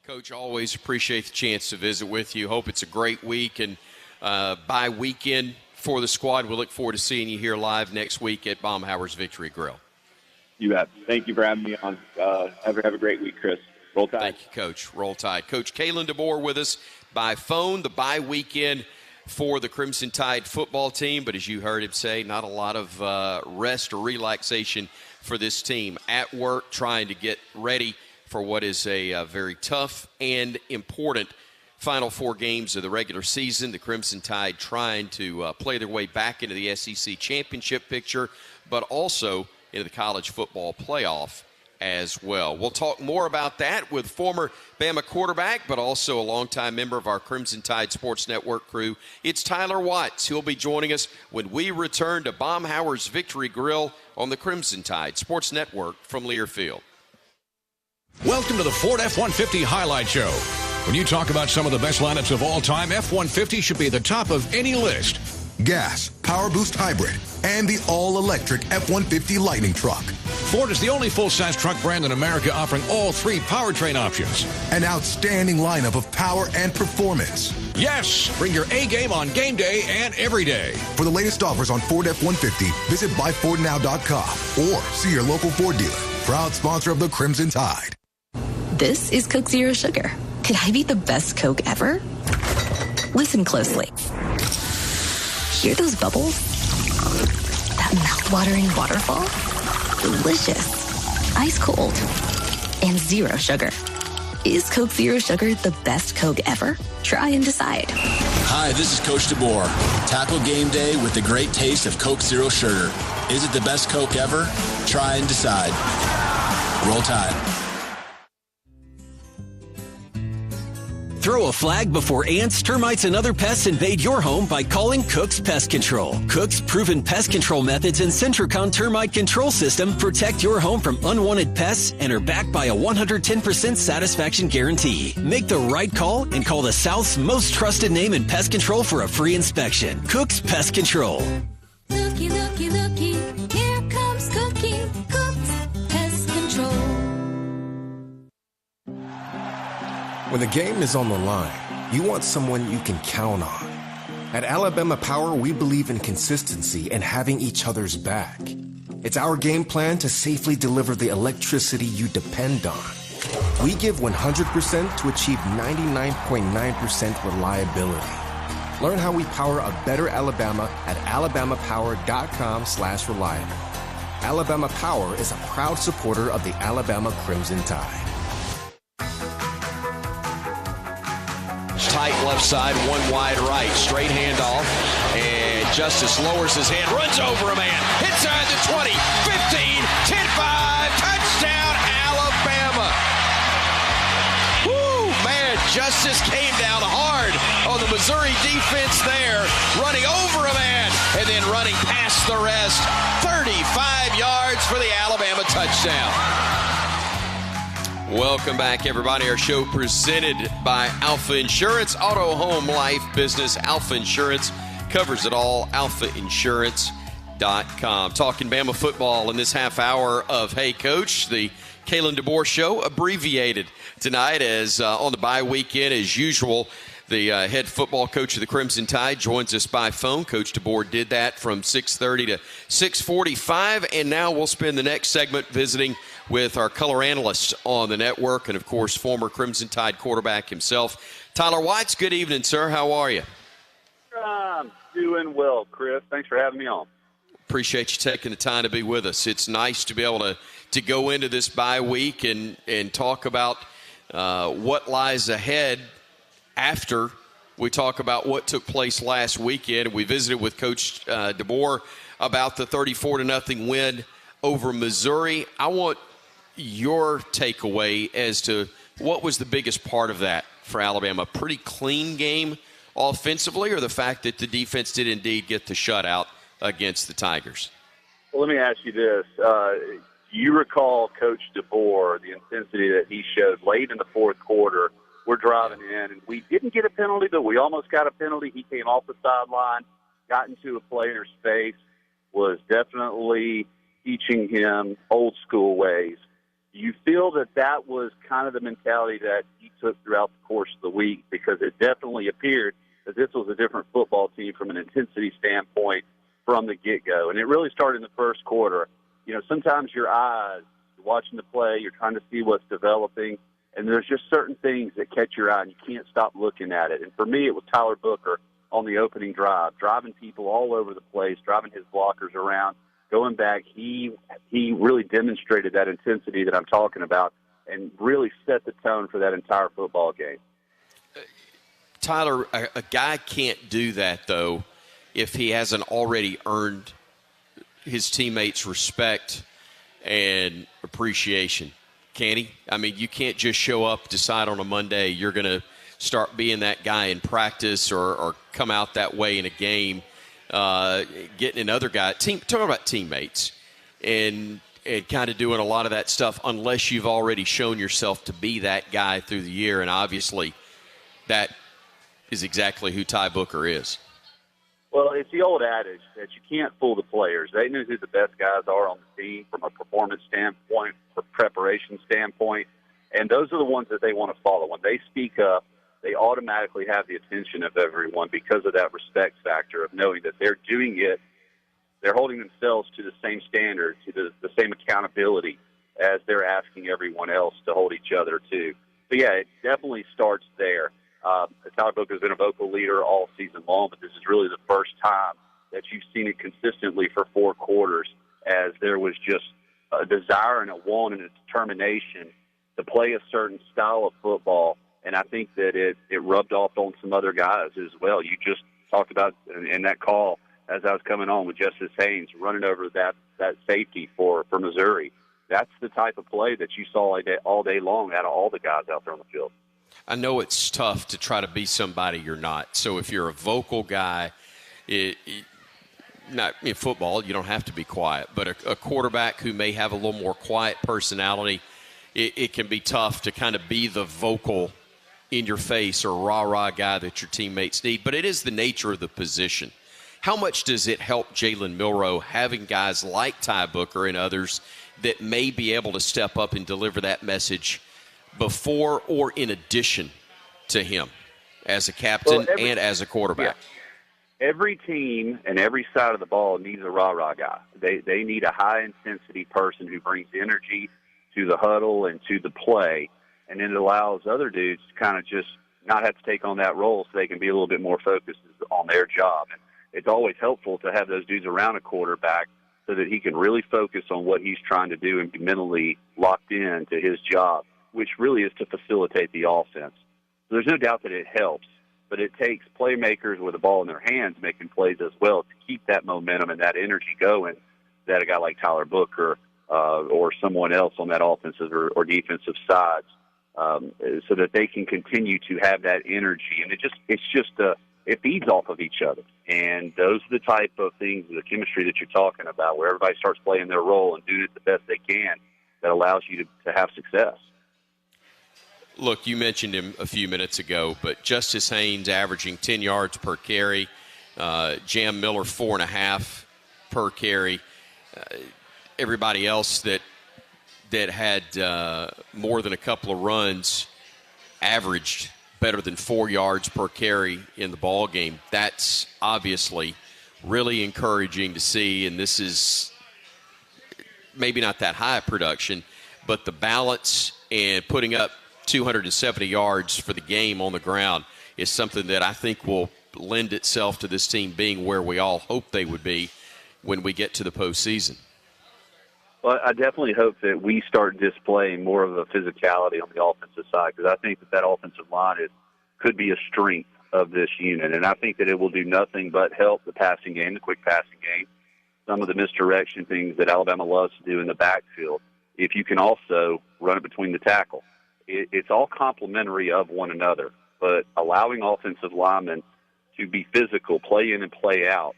Coach, always appreciate the chance to visit with you. Hope it's a great week and bye weekend for the squad. We look forward to seeing you here live next week at Baumhower's Victory Grille. You bet. Thank you for having me on. Have a great week, Chris. Roll Tide. Thank you, Coach. Roll Tide. Coach Kalen DeBoer with us by phone. The bye weekend for the Crimson Tide football team, but as you heard him say, not a lot of rest or relaxation for this team. At work, trying to get ready for what is a very tough and important final 4 games of the regular season. The Crimson Tide trying to play their way back into the SEC championship picture, but also into the college football playoff as well. We'll talk more about that with former Bama quarterback, but also a longtime member of our Crimson Tide Sports Network crew. It's Tyler Watts. He'll be joining us when we return to Baumhower's Victory Grille on the Crimson Tide Sports Network from Learfield. Welcome to the Ford F-150 Highlight Show. When you talk about some of the best lineups of all time, F-150 should be the top of any list. Gas, Power Boost Hybrid, and the all-electric F-150 Lightning Truck. Ford is the only full-size truck brand in America offering all 3 powertrain options. An outstanding lineup of power and performance. Yes! Bring your A-game on game day and every day. For the latest offers on Ford F-150, visit buyfordnow.com or see your local Ford dealer. Proud sponsor of the Crimson Tide. This is Coke Zero Sugar. Could I be the best Coke ever? Listen closely. Hear those bubbles? That mouth-watering waterfall? Delicious. Ice cold. And zero sugar. Is Coke Zero Sugar the best Coke ever? Try and decide. Hi, this is Coach DeBoer. Tackle game day with the great taste of Coke Zero Sugar. Is it the best Coke ever? Try and decide. Roll Tide. Throw a flag before ants, termites, and other pests invade your home by calling Cook's Pest Control. Cook's proven pest control methods and Centricon termite control system protect your home from unwanted pests and are backed by a 110% satisfaction guarantee. Make the right call and call the South's most trusted name in pest control for a free inspection. Cook's Pest Control. Looky, looky, looky, here comes Cookie, Cook's Pest Control. When the game is on the line, you want someone you can count on. At Alabama Power, we believe in consistency and having each other's back. It's our game plan to safely deliver the electricity you depend on. We give 100% to achieve 99.9% reliability. Learn how we power a better Alabama at alabamapower.com/reliable. Alabama Power is a proud supporter of the Alabama Crimson Tide. Tight left side, one wide right. Straight handoff. And Justice lowers his hand, runs over a man. Inside the 20, 15, 10-5. Touchdown, Alabama. Woo, man, Justice came down hard on the Missouri defense there. Running over a man and then running past the rest. 35 yards for the Alabama touchdown. Welcome back, everybody. Our show presented by Alfa Insurance. Auto, home, life, business. Alfa Insurance covers it all. AlfaInsurance.com. Talking Bama football in this half hour of Hey Coach, the Kalen DeBoer Show, abbreviated tonight as on the bye weekend as usual. The head football coach of the Crimson Tide joins us by phone. Coach DeBoer did that from 6:30 to 6:45, and now we'll spend the next segment visiting with our color analyst on the network and, of course, former Crimson Tide quarterback himself, Tyler Watts. Good evening, sir. How are you? I'm doing well, Chris. Thanks for having me on. Appreciate you taking the time to be with us. It's nice to be able to go into this bye week and talk about what lies ahead after we talk about what took place last weekend. We visited with Coach DeBoer about the 34-0 win over Missouri. I want your takeaway as to what was the biggest part of that for Alabama. A pretty clean game offensively, or the fact that the defense did indeed get the shutout against the Tigers? Well, let me ask you this. Do you recall Coach DeBoer, the intensity that he showed late in the fourth quarter? We're driving in, and we didn't get a penalty, but we almost got a penalty. He came off the sideline, got into a player's face, was definitely teaching him old school ways. Do you feel that was kind of the mentality that he took throughout the course of the week? Because it definitely appeared that this was a different football team from an intensity standpoint from the get-go. And it really started in the first quarter. You know, sometimes your eyes, you're watching the play, you're trying to see what's developing, and And there's just certain things that catch your eye, and you can't stop looking at it. And for me, it was Tyler Booker on the opening drive, driving people all over the place, driving his blockers around, going back. He really demonstrated that intensity that I'm talking about and really set the tone for that entire football game. Tyler, a guy can't do that, though, if he hasn't already earned his teammates' respect and appreciation. Can he? I mean, you can't just show up, decide on a Monday you're going to start being that guy in practice or come out that way in a game, getting another guy. Talking about teammates and kind of doing a lot of that stuff unless you've already shown yourself to be that guy through the year, and obviously that is exactly who Ty Booker is. Well, it's the old adage that you can't fool the players. They know who the best guys are on the team from a performance standpoint, from a preparation standpoint, and those are the ones that they want to follow. When they speak up, they automatically have the attention of everyone because of that respect factor of knowing that they're doing it. They're holding themselves to the same standard, to the same accountability as they're asking everyone else to hold each other to. So, yeah, it definitely starts there. Tyler Booker's been a vocal leader all season long, but this is really the first time that you've seen it consistently for 4 quarters, as there was just a desire and a want and a determination to play a certain style of football, and I think that it rubbed off on some other guys as well. You just talked about in that call as I was coming on with Justice Haynes running over that safety for Missouri. That's the type of play that you saw all day long out of all the guys out there on the field. I know it's tough to try to be somebody you're not. So if you're a vocal guy, not in football, you don't have to be quiet. But a quarterback who may have a little more quiet personality, it can be tough to kind of be the vocal in-your-face or rah-rah guy that your teammates need. But it is the nature of the position. How much does it help Jalen Milroe having guys like Ty Booker and others that may be able to step up and deliver that message before or in addition to him as a captain and as a quarterback? Yeah. Every team and every side of the ball needs a rah-rah guy. They need a high-intensity person who brings energy to the huddle and to the play, and then it allows other dudes to kind of just not have to take on that role so they can be a little bit more focused on their job. And it's always helpful to have those dudes around a quarterback so that he can really focus on what he's trying to do and be mentally locked in to his job, which really is to facilitate the offense. So there's no doubt that it helps, but it takes playmakers with the ball in their hands making plays as well to keep that momentum and that energy going that a guy like Tyler Booker or someone else on that offensive or defensive sides, so that they can continue to have that energy. And it feeds off of each other. And those are the type of things, the chemistry that you're talking about, where everybody starts playing their role and doing it the best they can, that allows you to have success. Look, you mentioned him a few minutes ago, but Justice Haynes averaging 10 yards per carry, Jam Miller 4.5 per carry. Everybody else that had more than a couple of runs averaged better than 4 yards per carry in the ball game. That's obviously really encouraging to see, and this is maybe not that high production, but the balance and putting up 270 yards for the game on the ground is something that I think will lend itself to this team being where we all hope they would be when we get to the postseason. Well, I definitely hope that we start displaying more of a physicality on the offensive side, because I think that offensive line could be a strength of this unit, and I think that it will do nothing but help the passing game, the quick passing game, some of the misdirection things that Alabama loves to do in the backfield, if you can also run it between the tackle. It's all complementary of one another, but allowing offensive linemen to be physical, play in and play out,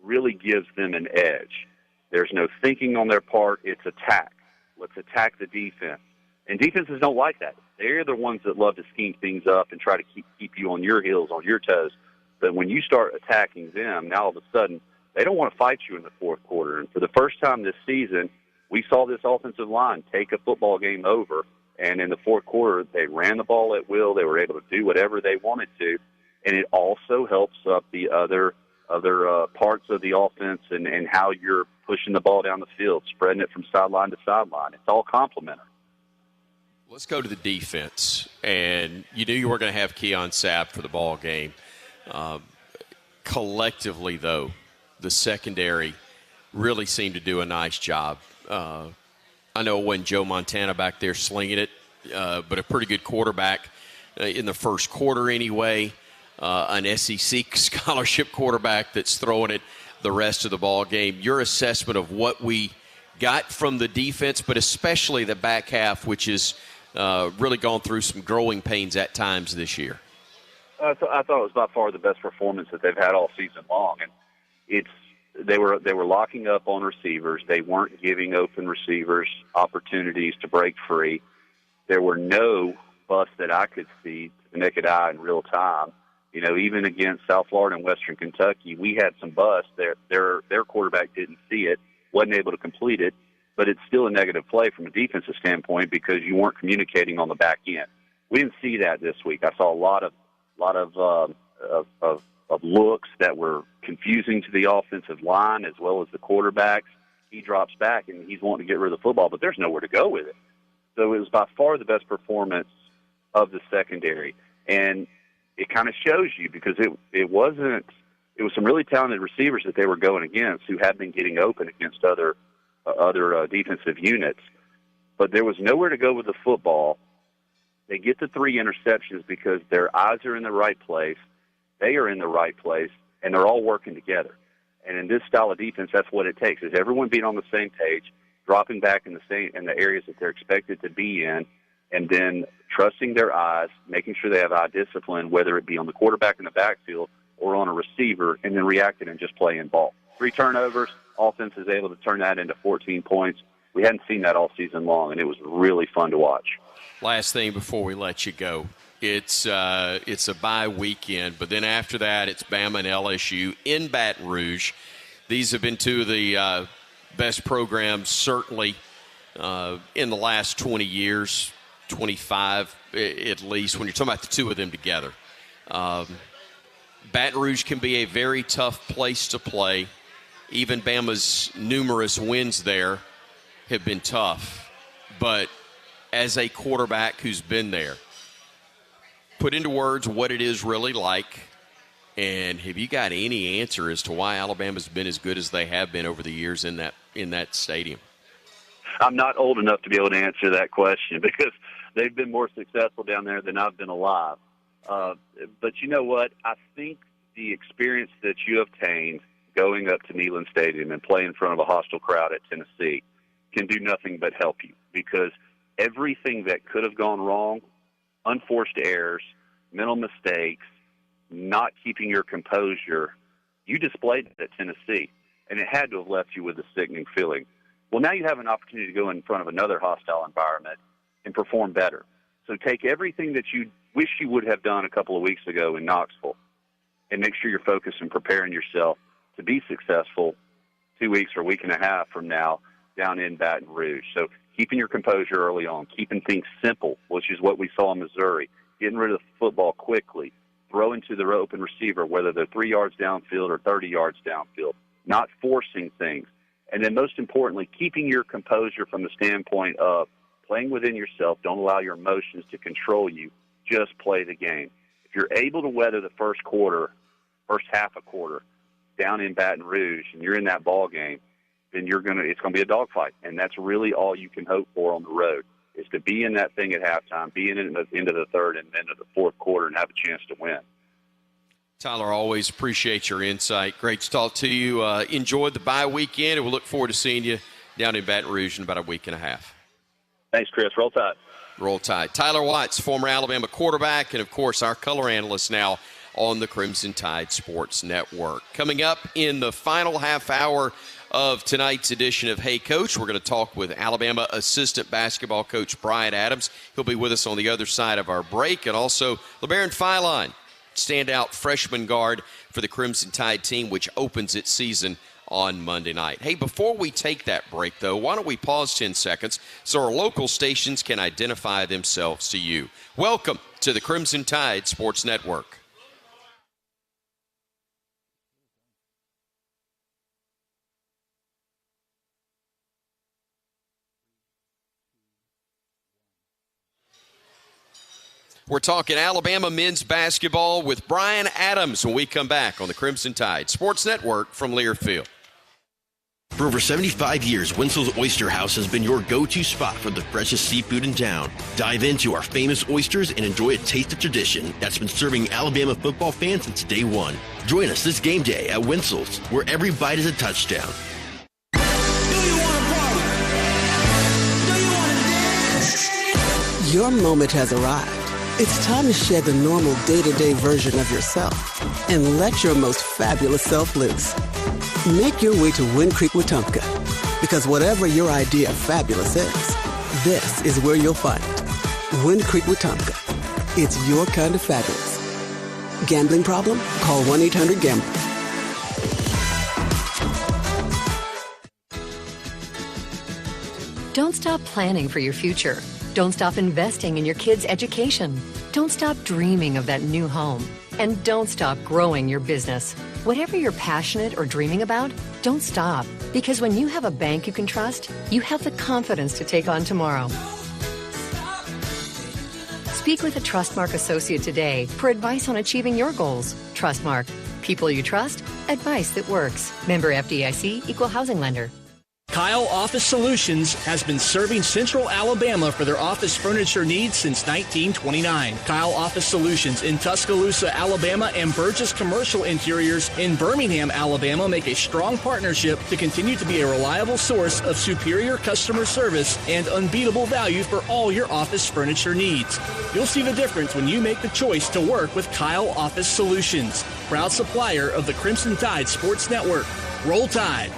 really gives them an edge. There's no thinking on their part. It's attack. Let's attack the defense. And defenses don't like that. They're the ones that love to scheme things up and try to keep you on your heels, on your toes. But when you start attacking them, now all of a sudden, they don't want to fight you in the fourth quarter. And for the first time this season, we saw this offensive line take a football game over. And in the fourth quarter, they ran the ball at will. They were able to do whatever they wanted to. And it also helps up the other parts of the offense and how you're pushing the ball down the field, spreading it from sideline to sideline. It's all complementary. Let's go to the defense. And you knew you were going to have Keon Sapp for the ball game. Collectively, though, the secondary really seemed to do a nice job. I know it wasn't Joe Montana back there slinging it, but a pretty good quarterback in the first quarter anyway. An SEC scholarship quarterback that's throwing it the rest of the ball game. Your assessment of what we got from the defense, but especially the back half, which has really gone through some growing pains at times this year. I thought it was by far the best performance that they've had all season long, and they were locking up on receivers. They weren't giving open receivers opportunities to break free. There were no busts that I could see to the naked eye in real time. You know, even against South Florida and Western Kentucky, we had some busts. Their quarterback didn't see it, wasn't able to complete it, but it's still a negative play from a defensive standpoint because you weren't communicating on the back end. We didn't see that this week. I saw a lot of looks that were confusing to the offensive line as well as the quarterbacks. He drops back and he's wanting to get rid of the football, but there's nowhere to go with it. So it was by far the best performance of the secondary. And it kind of shows you because it was some really talented receivers that they were going against who had been getting open against other defensive units. But there was nowhere to go with the football. They get the 3 interceptions because their eyes are in the right place, they are in the right place, and they're all working together. And in this style of defense, that's what it takes, is everyone being on the same page, dropping back in the areas that they're expected to be in, and then trusting their eyes, making sure they have eye discipline, whether it be on the quarterback in the backfield or on a receiver, and then reacting and just playing ball. 3 turnovers, offense is able to turn that into 14 points. We hadn't seen that all season long, and it was really fun to watch. Last thing before we let you go. It's a bye weekend, but then after that it's Bama and LSU in Baton Rouge. These have been 2 of the best programs certainly in the last 20 years, 25 at least, when you're talking about the 2 of them together. Baton Rouge can be a very tough place to play. Even Bama's numerous wins there have been tough. But as a quarterback who's been there, put into words what it is really like, and have you got any answer as to why Alabama's been as good as they have been over the years in that stadium? I'm not old enough to be able to answer that question because they've been more successful down there than I've been alive. But you know what? I think the experience that you obtained going up to Neyland Stadium and playing in front of a hostile crowd at Tennessee can do nothing but help you because everything that could have gone wrong, unforced errors, mental mistakes, not keeping your composure, you displayed it at Tennessee, and it had to have left you with a sickening feeling. Well, now you have an opportunity to go in front of another hostile environment and perform better. So take everything that you wish you would have done a couple of weeks ago in Knoxville and make sure you're focused and preparing yourself to be successful 2 weeks or a week and a half from now down in Baton Rouge. So keeping your composure early on, keeping things simple, which is what we saw in Missouri, getting rid of the football quickly, throwing to the open receiver, whether they're 3 yards downfield or 30 yards downfield, not forcing things. And then most importantly, keeping your composure from the standpoint of playing within yourself. Don't allow your emotions to control you. Just play the game. If you're able to weather the first half a quarter down in Baton Rouge, and you're in that ball game, then it's going to be a dogfight. And that's really all you can hope for on the road, is to be in that thing at halftime, be in it into the third and into the fourth quarter and have a chance to win. Tyler, always appreciate your insight. Great to talk to you. Enjoy the bye weekend, and we'll look forward to seeing you down in Baton Rouge in about a week and a half. Thanks, Chris. Roll Tide. Roll Tide. Tyler Watts, former Alabama quarterback, and, of course, our color analyst now on the Crimson Tide Sports Network. Coming up in the final half hour of tonight's edition of Hey Coach, we're going to talk with Alabama assistant basketball coach Brian Adams. He'll be with us on the other side of our break. And also Labaron Philon, standout freshman guard for the Crimson Tide team, which opens its season on Monday night. Hey, before we take that break, though, why don't we pause 10 seconds so our local stations can identify themselves to you. Welcome to the Crimson Tide Sports Network. We're talking Alabama men's basketball with Brian Adams when we come back on the Crimson Tide Sports Network from Learfield. For over 75 years, Winslow's Oyster House has been your go-to spot for the freshest seafood in town. Dive into our famous oysters and enjoy a taste of tradition that's been serving Alabama football fans since day one. Join us this game day at Winslow's, where every bite is a touchdown. Your moment has arrived. It's time to shed the normal day-to-day version of yourself and let your most fabulous self loose. Make your way to Wind Creek Wetumpka, because whatever your idea of fabulous is, this is where you'll find it. Wind Creek Wetumpka. It's your kind of fabulous. Gambling problem? Call 1-800-GAMBLER. Don't stop planning for your future. Don't stop investing in your kids' education. Don't stop dreaming of that new home. And don't stop growing your business. Whatever you're passionate or dreaming about, don't stop. Because when you have a bank you can trust, you have the confidence to take on tomorrow. Speak with a Trustmark associate today for advice on achieving your goals. Trustmark. People you trust. Advice that works. Member FDIC, Equal Housing Lender. Kyle Office Solutions has been serving Central Alabama for their office furniture needs since 1929. Kyle Office Solutions in Tuscaloosa, Alabama, and Burgess Commercial Interiors in Birmingham, Alabama make a strong partnership to continue to be a reliable source of superior customer service and unbeatable value for all your office furniture needs. You'll see the difference when you make the choice to work with Kyle Office Solutions, proud supplier of the Crimson Tide Sports Network. Roll Tide!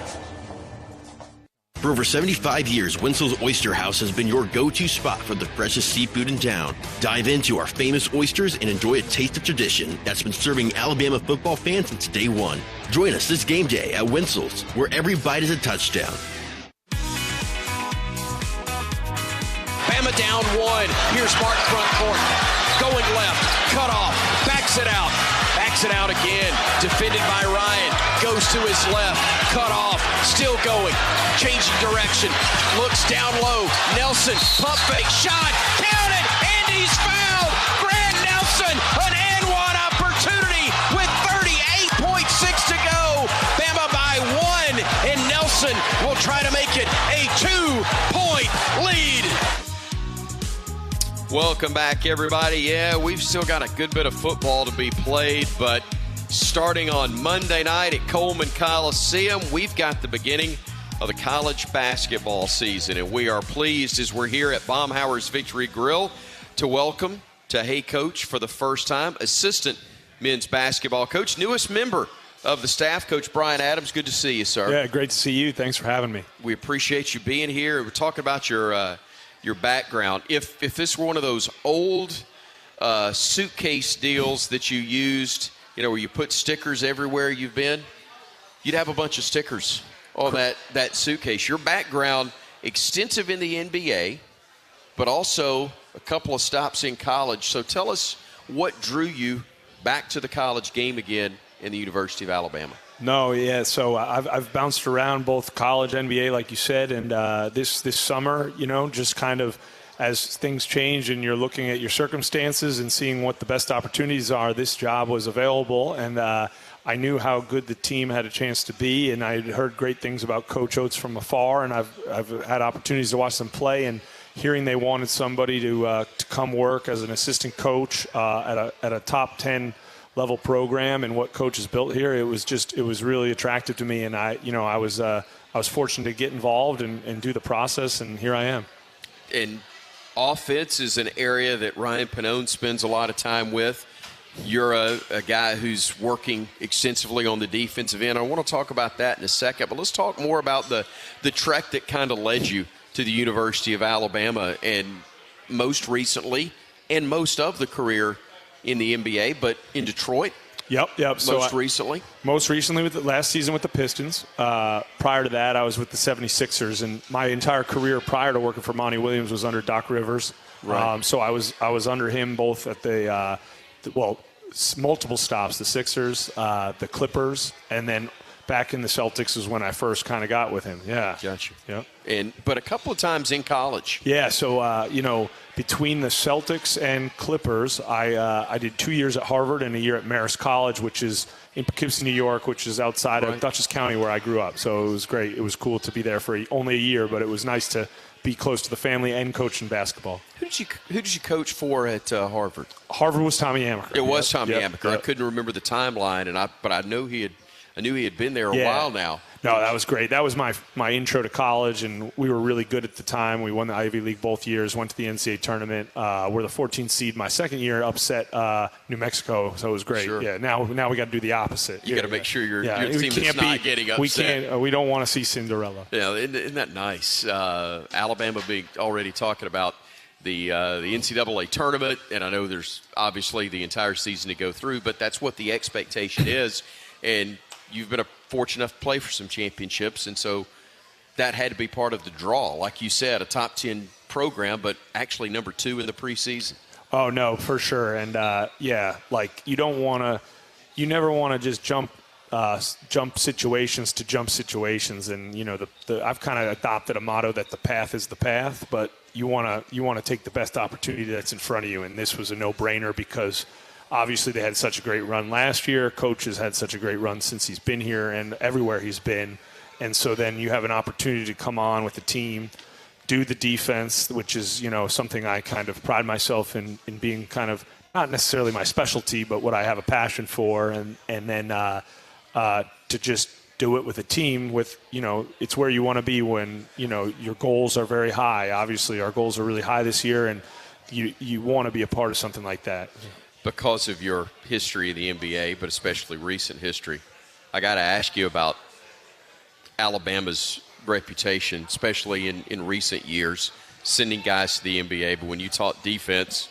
For over 75 years, Winslow's Oyster House has been your go-to spot for the freshest seafood in town. Dive into our famous oysters and enjoy a taste of tradition that's been serving Alabama football fans since day one. Join us this game day at Winslow's, where every bite is a touchdown. Bama down one. Here's Martin front court. Going left. Cut off. Backs it out. Backs it out again. Defended by Ryan. Goes to his left. Cut off. Still going. Changing direction. Looks down low. Nelson. Pump fake. Shot. Count it. And he's fouled. Grant Nelson. An and one opportunity with 38.6 to go. Bama by one. And Nelson will try to make it a 2-point lead. Welcome back, everybody. Yeah, we've still got a good bit of football to be played, but starting on Monday night at Coleman Coliseum, we've got the beginning of the college basketball season, and we are pleased as we're here at Baumhower's Victory Grille to welcome to Hey Coach for the first time, assistant men's basketball coach, newest member of the staff, Coach Brian Adams. Good to see you, sir. Yeah, great to see you. Thanks for having me. We appreciate you being here. We're talking about your background. If this were one of those old suitcase deals that you used, you know, where you put stickers everywhere you've been, you'd have a bunch of stickers on that suitcase. Your background, extensive in the NBA, but also a couple of stops in college. So tell us what drew you back to the college game again in the University of Alabama. No, yeah. So I've bounced around both college, NBA, like you said, and this summer, you know, just kind of as things change and you're looking at your circumstances and seeing what the best opportunities are, this job was available, and I knew how good the team had a chance to be, and I had heard great things about Coach Oates from afar, and I've had opportunities to watch them play, and hearing they wanted somebody to come work as an assistant coach at a top 10 level program and what Coach has built here, it was really attractive to me, and I was fortunate to get involved and do the process, and here I am. And offense is an area that Ryan Pannone spends a lot of time with. You're a guy who's working extensively on the defensive end. I want to talk about that in a second, but let's talk more about the trek that kind of led you to the University of Alabama, and most recently and most of the career in the NBA, but in Detroit. Yep. Most recently with the last season with the Pistons. Prior to that, I was with the 76ers, and my entire career prior to working for Monty Williams was under Doc Rivers. Right. So I was under him both at the multiple stops, the Sixers, the Clippers, and then back in the Celtics is when I first kind of got with him. Yeah. Gotcha. Yeah. But a couple of times in college. Yeah. So, between the Celtics and Clippers, I did 2 years at Harvard and a year at Marist College, which is in Poughkeepsie, New York, which is outside of Dutchess County where I grew up. So it was great. It was cool to be there for only a year, but it was nice to be close to the family and coach in basketball. Who did you coach for at Harvard? Harvard was Tommy Amaker. It was Tommy Amaker. I couldn't remember the timeline, but I knew he had been there a while now. No, that was great. That was my intro to college, and we were really good at the time. We won the Ivy League both years, went to the NCAA tournament. We're the 14th seed. My second year, upset New Mexico, so it was great. Sure. Yeah, now we got to do the opposite. You got to make sure your team is not getting upset. We don't want to see Cinderella. Yeah, isn't that nice? Alabama being already talking about the NCAA tournament, and I know there's obviously the entire season to go through, but that's what the expectation is, and you've been fortunate enough to play for some championships, and so that had to be part of the draw. Like you said, a top 10 program, but actually number 2 in the preseason. Oh, no, for sure. And, you never want to just jump situations to jump situations. And, I've kind of adopted a motto that the path is the path, but you want to take the best opportunity that's in front of you. And this was a no-brainer because obviously they had such a great run last year. Coach has had such a great run since he's been here and everywhere he's been. And so then you have an opportunity to come on with the team, do the defense, which is, something I kind of pride myself in being kind of not necessarily my specialty, but what I have a passion for. And then to just do it with a team with, it's where you want to be when, your goals are very high. Obviously our goals are really high this year, and you want to be a part of something like that. Because of your history in the NBA, but especially recent history, I got to ask you about Alabama's reputation, especially in recent years, sending guys to the NBA. But when you talk defense,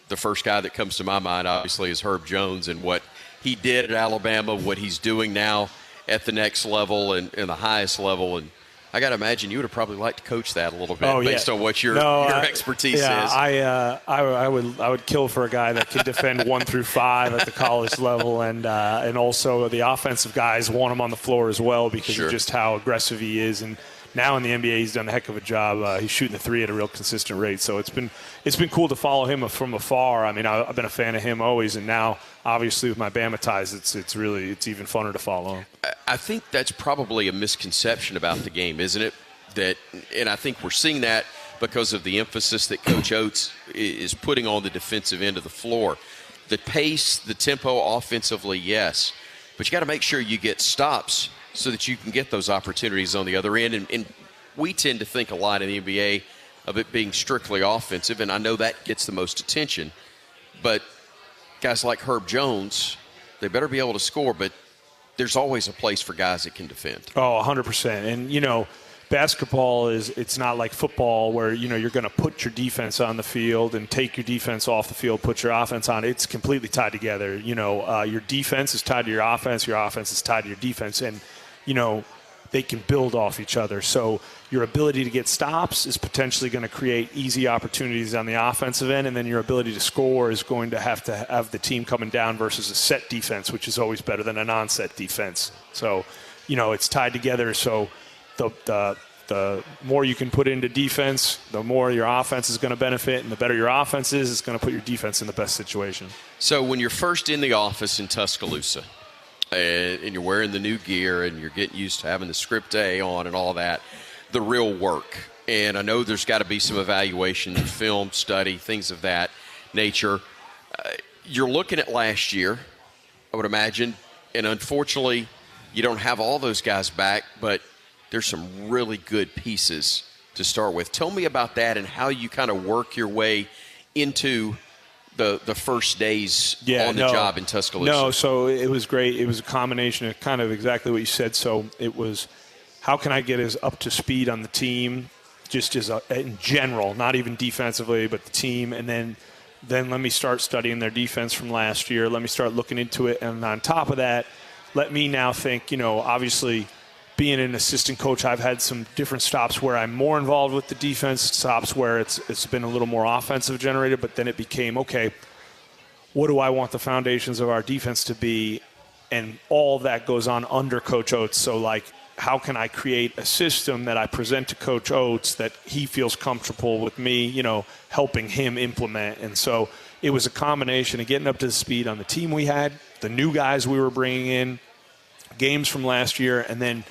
the first guy that comes to my mind, obviously, is Herb Jones and what he did at Alabama, what he's doing now at the next level and the highest level. And I got to imagine you would have probably liked to coach that a little bit based on what your expertise is. I would kill for a guy that can defend 1 through 5 at the college level, and also the offensive guys want him on the floor as well because of just how aggressive he is. And now in the NBA, he's done a heck of a job. He's shooting the 3 at a real consistent rate. So it's been cool to follow him from afar. I mean, I've been a fan of him always, and now obviously with my Bama ties, it's even funner to follow him. I think that's probably a misconception about the game, isn't it? And I think we're seeing that because of the emphasis that Coach Oates is putting on the defensive end of the floor. The pace, the tempo offensively, yes, but you got to make sure you get stops so that you can get those opportunities on the other end. And we tend to think a lot in the NBA of it being strictly offensive, and I know that gets the most attention. But guys like Herb Jones, they better be able to score, but there's always a place for guys that can defend. Oh, 100%. And, basketball it's not like football where, you're going to put your defense on the field and take your defense off the field, put your offense on. It's completely tied together. Your defense is tied to your offense is tied to your defense. And, they can build off each other. So your ability to get stops is potentially going to create easy opportunities on the offensive end, and then your ability to score is going to have the team coming down versus a set defense, which is always better than a non-set defense. So, it's tied together. So the more you can put into defense, the more your offense is going to benefit, and the better your offense is, it's going to put your defense in the best situation. So when you're first in the office in Tuscaloosa, and you're wearing the new gear and you're getting used to having the script A on and all that, the real work. And I know there's got to be some evaluation, film study, things of that nature. You're looking at last year, I would imagine, and unfortunately you don't have all those guys back, but there's some really good pieces to start with. Tell me about that and how you kind of work your way into the first days on the job in Tuscaloosa. No, so it was great. It was a combination of kind of exactly what you said. So it was, how can I get as up to speed on the team, just as in general, not even defensively, but the team, and then let me start studying their defense from last year. Let me start looking into it, and on top of that, let me now think, obviously being an assistant coach, I've had some different stops where I'm more involved with the defense, stops where it's been a little more offensive generated, but then it became, okay, what do I want the foundations of our defense to be? And all that goes on under Coach Oates. So, how can I create a system that I present to Coach Oates that he feels comfortable with me, helping him implement. And so it was a combination of getting up to the speed on the team we had, the new guys we were bringing in, games from last year, and then,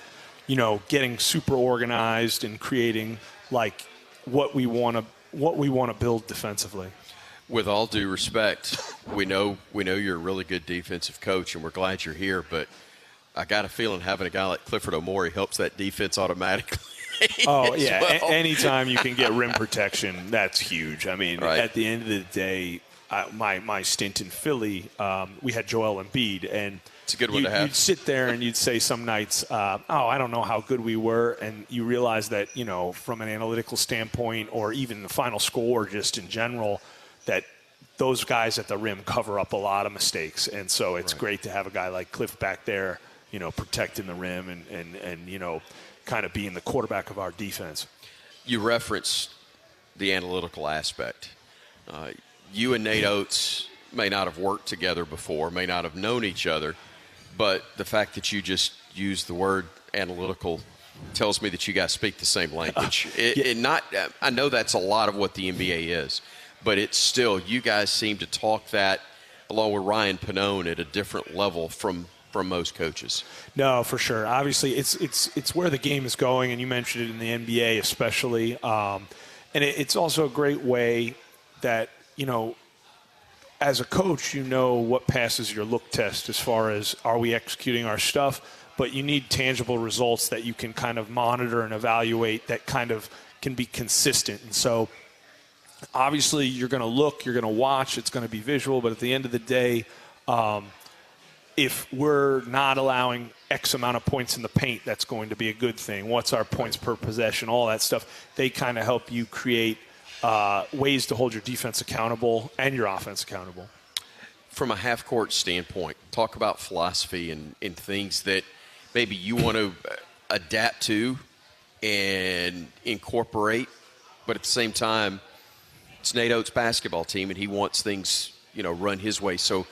getting super organized and creating like what we want to build defensively. With all due respect, we know you're a really good defensive coach, and we're glad you're here, but I got a feeling having a guy like Clifford O'Morey helps that defense automatically. Oh, yeah. Well. Anytime you can get rim protection, that's huge. I mean, At the end of the day, my stint in Philly, we had Joel Embiid, and it's a good one to have. You'd sit there and you'd say some nights, I don't know how good we were, and you realize that, from an analytical standpoint or even the final score just in general, that those guys at the rim cover up a lot of mistakes. And so it's great to have a guy like Cliff back there, protecting the rim and kind of being the quarterback of our defense. You referenced the analytical aspect. You and Nate Oates may not have worked together before, may not have known each other, but the fact that you just used the word analytical tells me that you guys speak the same language. I know that's a lot of what the NBA is, but it's still, you guys seem to talk that along with Ryan Pannone at a different level from most coaches. No, for sure. Obviously, it's where the game is going, and you mentioned it in the NBA especially. And it's also a great way that, as a coach, what passes your look test as far as are we executing our stuff, but you need tangible results that you can kind of monitor and evaluate that kind of can be consistent. And so obviously you're going to look, you're going to watch, it's going to be visual, but at the end of the day, if we're not allowing X amount of points in the paint, that's going to be a good thing. What's our points per possession, all that stuff. They kind of help you create ways to hold your defense accountable and your offense accountable. From a half-court standpoint, talk about philosophy and things that maybe you want to adapt to and incorporate, but at the same time, it's Nate Oates' basketball team, and he wants things, run his way. So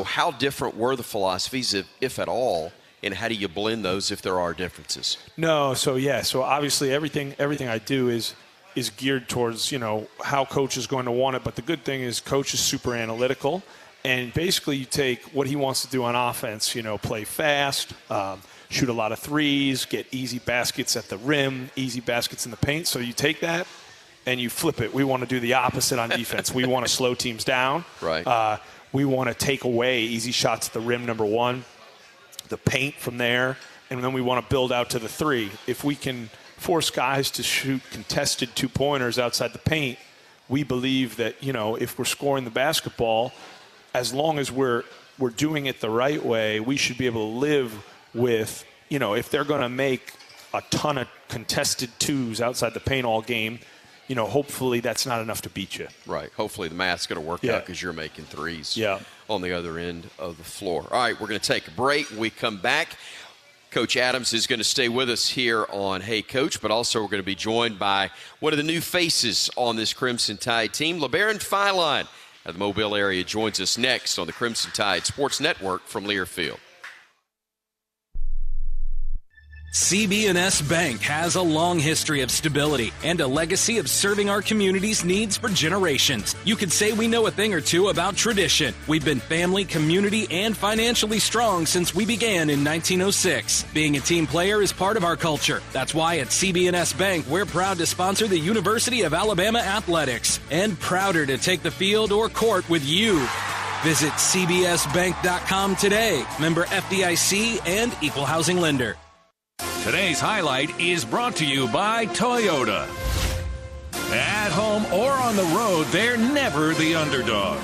how different were the philosophies, if at all, and how do you blend those if there are differences? No, so obviously everything I do is geared towards, how coach is going to want it. But the good thing is coach is super analytical. And basically you take what he wants to do on offense, play fast, shoot a lot of threes, get easy baskets at the rim, easy baskets in the paint. So you take that and you flip it. We want to do the opposite on defense. We want to slow teams down. Right. We want to take away easy shots at the rim, number one, the paint from there, and then we want to build out to the three. If we can force guys to shoot contested two-pointers outside the paint, we believe that, if we're scoring the basketball, as long as we're doing it the right way, we should be able to live with, if they're going to make a ton of contested twos outside the paint all game, hopefully that's not enough to beat you. Right. Hopefully the math's going to work out because you're making threes on the other end of the floor. All right, we're going to take a break. When we come back, Coach Adams is going to stay with us here on Hey Coach, but also we're going to be joined by one of the new faces on this Crimson Tide team, Labaron Philon out of the Mobile area, joins us next on the Crimson Tide Sports Network from Learfield. CB&S Bank has a long history of stability and a legacy of serving our community's needs for generations. You could say we know a thing or two about tradition. We've been family, community, and financially strong since we began in 1906. Being a team player is part of our culture. That's why at CB&S Bank, we're proud to sponsor the University of Alabama Athletics and prouder to take the field or court with you. Visit cbsbank.com today. Member FDIC and Equal Housing Lender. Today's highlight is brought to you by Toyota. At home or on the road, they're never the underdog.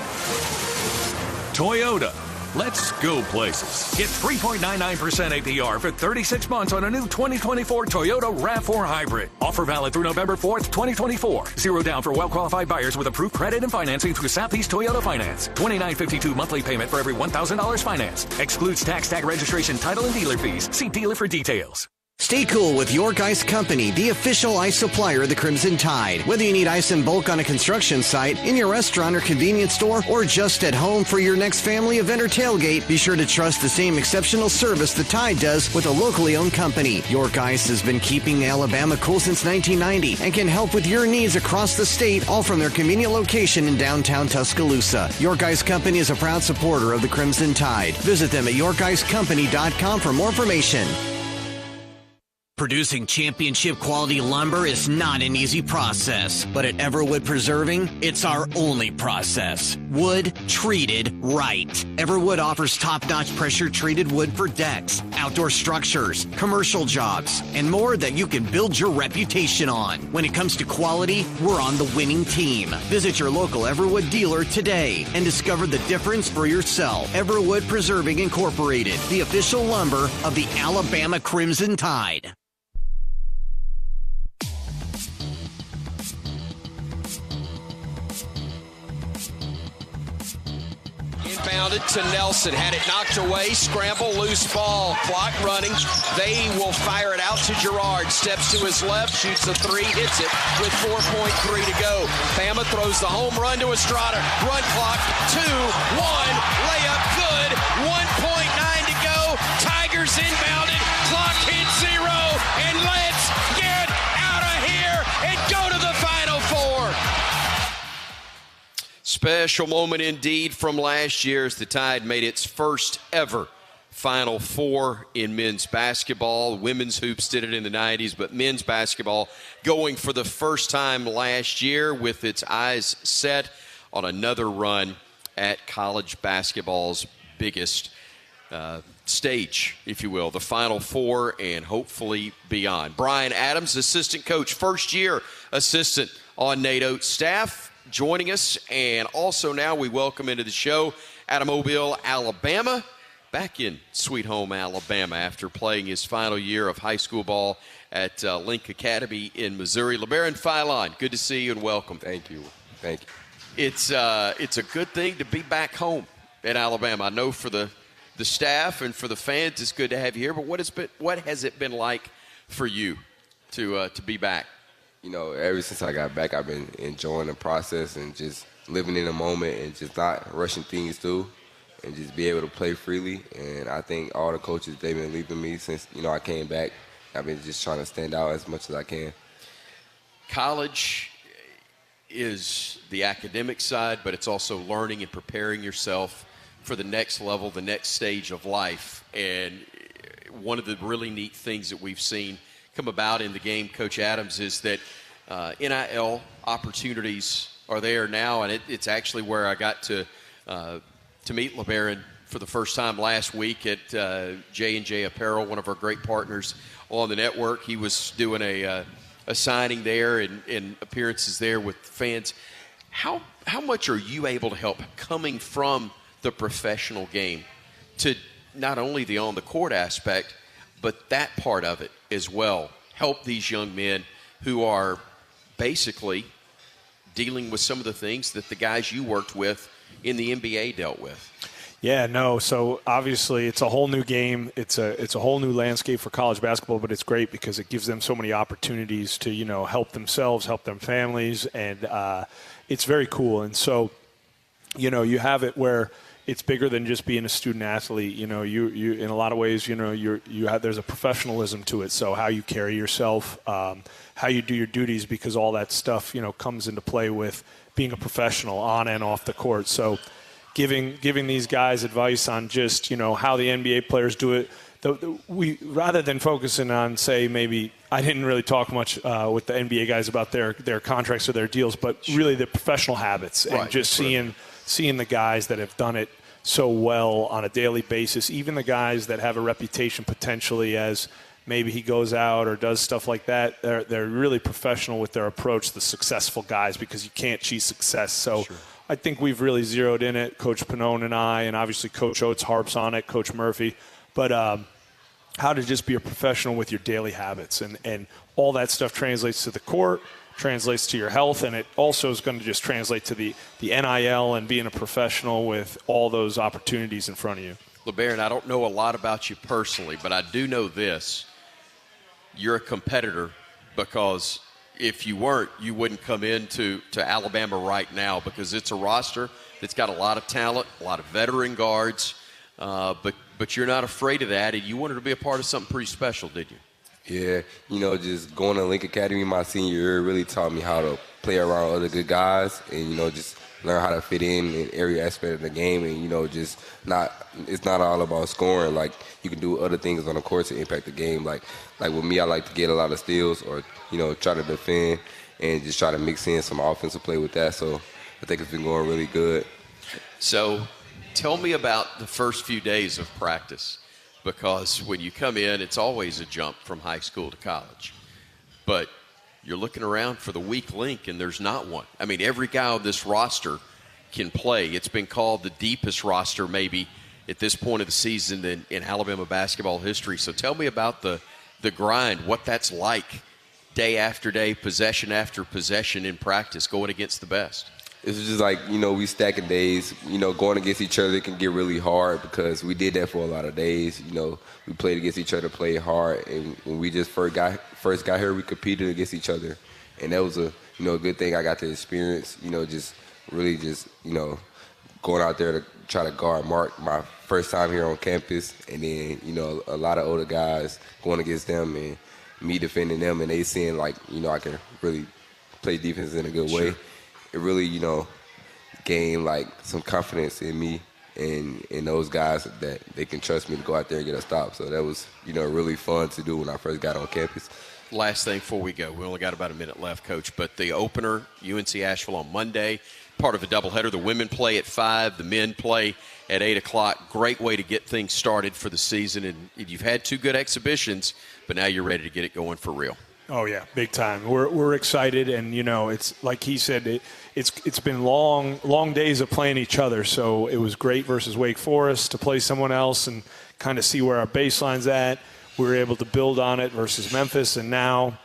Toyota. Let's go places. Get 3.99% APR for 36 months on a new 2024 Toyota RAV4 Hybrid. Offer valid through November 4th, 2024. Zero down for well-qualified buyers with approved credit and financing through Southeast Toyota Finance. $29.52 monthly payment for every $1,000 financed. Excludes tax, tag registration, title, and dealer fees. See dealer for details. Stay cool with York Ice Company, the official ice supplier of the Crimson Tide. Whether you need ice in bulk on a construction site, in your restaurant or convenience store, or just at home for your next family event or tailgate, be sure to trust the same exceptional service the Tide does with a locally owned company. York Ice has been keeping Alabama cool since 1990 and can help with your needs across the state, all from their convenient location in downtown Tuscaloosa. York Ice Company is a proud supporter of the Crimson Tide. Visit them at yorkicecompany.com for more information. Producing championship quality lumber is not an easy process, but at Everwood Preserving, it's our only process. Wood treated right. Everwood offers top-notch pressure-treated wood for decks, outdoor structures, commercial jobs, and more that you can build your reputation on. When it comes to quality, we're on the winning team. Visit your local Everwood dealer today and discover the difference for yourself. Everwood Preserving Incorporated, the official lumber of the Alabama Crimson Tide. Inbounded to Nelson, had it knocked away, scramble, loose ball, clock running. They will fire it out to Gerard, steps to his left, shoots a three, hits it with 4.3 to go. Bama throws the home run to Estrada, run clock, 2-1, layup good, 1.9 to go. Tigers inbounded, clock hit 0, and let's get out of here and go to the Final Four. Special moment indeed from last year as the Tide made its first ever Final Four in men's basketball. Women's hoops did it in the 90s, but men's basketball going for the first time last year with its eyes set on another run at college basketball's biggest stage, if you will, the Final Four and hopefully beyond. Brian Adams, assistant coach, first year assistant on Nate Oates' staff, joining us, and also now we welcome into the show out of Mobile, Alabama, back in Sweet Home, Alabama, after playing his final year of high school ball at Link Academy in Missouri. Labaron Philon, good to see you and welcome. Thank you. Thank you. It's a good thing to be back home in Alabama. I know for the staff and for the fans, it's good to have you here. But what has it been like for you to be back? You know, ever since I got back, I've been enjoying the process and just living in the moment and just not rushing things through and just be able to play freely. And I think all the coaches, they've been leaving me since, I came back. I've been just trying to stand out as much as I can. College is the academic side, but it's also learning and preparing yourself for the next level, the next stage of life. And one of the really neat things that we've seen come about in the game, Coach Adams, is that NIL opportunities are there now, and it's actually where I got to meet Labaron for the first time last week at J&J Apparel, one of our great partners on the network. He was doing a signing there and appearances there with fans. How much are you able to help coming from the professional game to not only the on-the-court aspect, but that part of it as well, help these young men who are basically dealing with some of the things that the guys you worked with in the NBA dealt with? Yeah, no. So obviously it's a whole new game. It's a whole new landscape for college basketball, but it's great because it gives them so many opportunities to, help themselves, help their families, and it's very cool. And so, you have it where it's bigger than just being a student athlete. You in a lot of ways, there's a professionalism to it. So how you carry yourself, how you do your duties, because all that stuff, comes into play with being a professional on and off the court. So giving these guys advice on just, how the NBA players do it. We rather than focusing on, say, maybe I didn't really talk much with the NBA guys about their contracts or their deals, but really the professional habits and just seeing the guys that have done it so well on a daily basis, even the guys that have a reputation potentially as maybe he goes out or does stuff like that, they're really professional with their approach, the successful guys, because you can't cheat success. So I think we've really zeroed in it, Coach Pannone and I, and obviously Coach Oates harps on it, Coach Murphy, but how to just be a professional with your daily habits. And all that stuff translates to the court, translates to your health, and it also is going to just translate to the NIL and being a professional with all those opportunities in front of you. Labaron, I don't know a lot about you personally, but I do know this. you're a competitor, because if you weren't, you wouldn't come into Alabama right now, because it's a roster that's got a lot of talent, a lot of veteran guards, but you're not afraid of that, and you wanted to be a part of something pretty special, did you? Yeah, just going to Link Academy my senior year really taught me how to play around other good guys and, just learn how to fit in every aspect of the game, and, it's not all about scoring. Like, you can do other things on the court to impact the game. Like with me, I like to get a lot of steals or, try to defend and just try to mix in some offensive play with that. So I think it's been going really good. So tell me about the first few days of practice, because when you come in, it's always a jump from high school to college. But you're looking around for the weak link, and there's not one. I mean, every guy on this roster can play. It's been called the deepest roster maybe at this point of the season in Alabama basketball history. So tell me about the grind, what that's like day after day, possession after possession in practice, going against the best. It's just like, we stacking days. Going against each other can get really hard because we did that for a lot of days. We played against each other, played hard, and when we just first got here, we competed against each other. And that was a good thing I got to experience, just really going out there to try to guard Mark my first time here on campus, and then, a lot of older guys going against them and me defending them, and they seeing I can really play defense in a good way. It really, gained some confidence in me and in those guys that they can trust me to go out there and get a stop. So that was, really fun to do when I first got on campus. Last thing before we go, we only got about a minute left, Coach, but the opener, UNC Asheville on Monday, part of a doubleheader. The women play at 5, the men play at 8 o'clock. Great way to get things started for the season, and you've had 2 good exhibitions, but now you're ready to get it going for real. Oh, yeah, big time. We're excited, and, it's like he said, it's been long days of playing each other, so it was great versus Wake Forest to play someone else and kind of see where our baseline's at. We were able to build on it versus Memphis, and now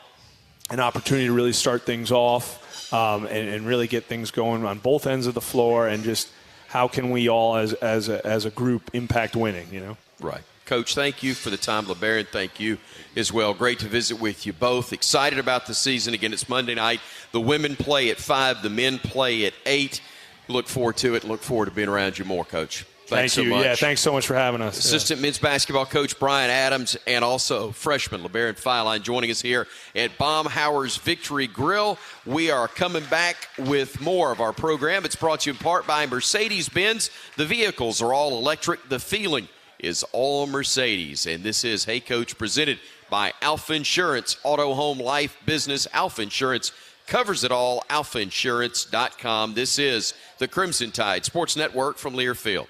an opportunity to really start things off and really get things going on both ends of the floor, and just how can we all as a group impact winning, Right. Coach, thank you for the time. Labaron, thank you as well. Great to visit with you both. Excited about the season. Again, it's Monday night. The women play at 5. The men play at 8. Look forward to it. Look forward to being around you more, Coach. Thanks so much. Yeah, thanks so much for having us. Assistant men's basketball coach Brian Adams, and also freshman Labaron Philon joining us here at Baumhower's Victory Grille. We are coming back with more of our program. It's brought to you in part by Mercedes-Benz. The vehicles are all electric. The feeling is all Mercedes. And this is Hey Coach, presented by Alfa Insurance, auto, home, life, business. Alfa Insurance covers it all. AlfaInsurance.com. This is the Crimson Tide Sports Network from Learfield.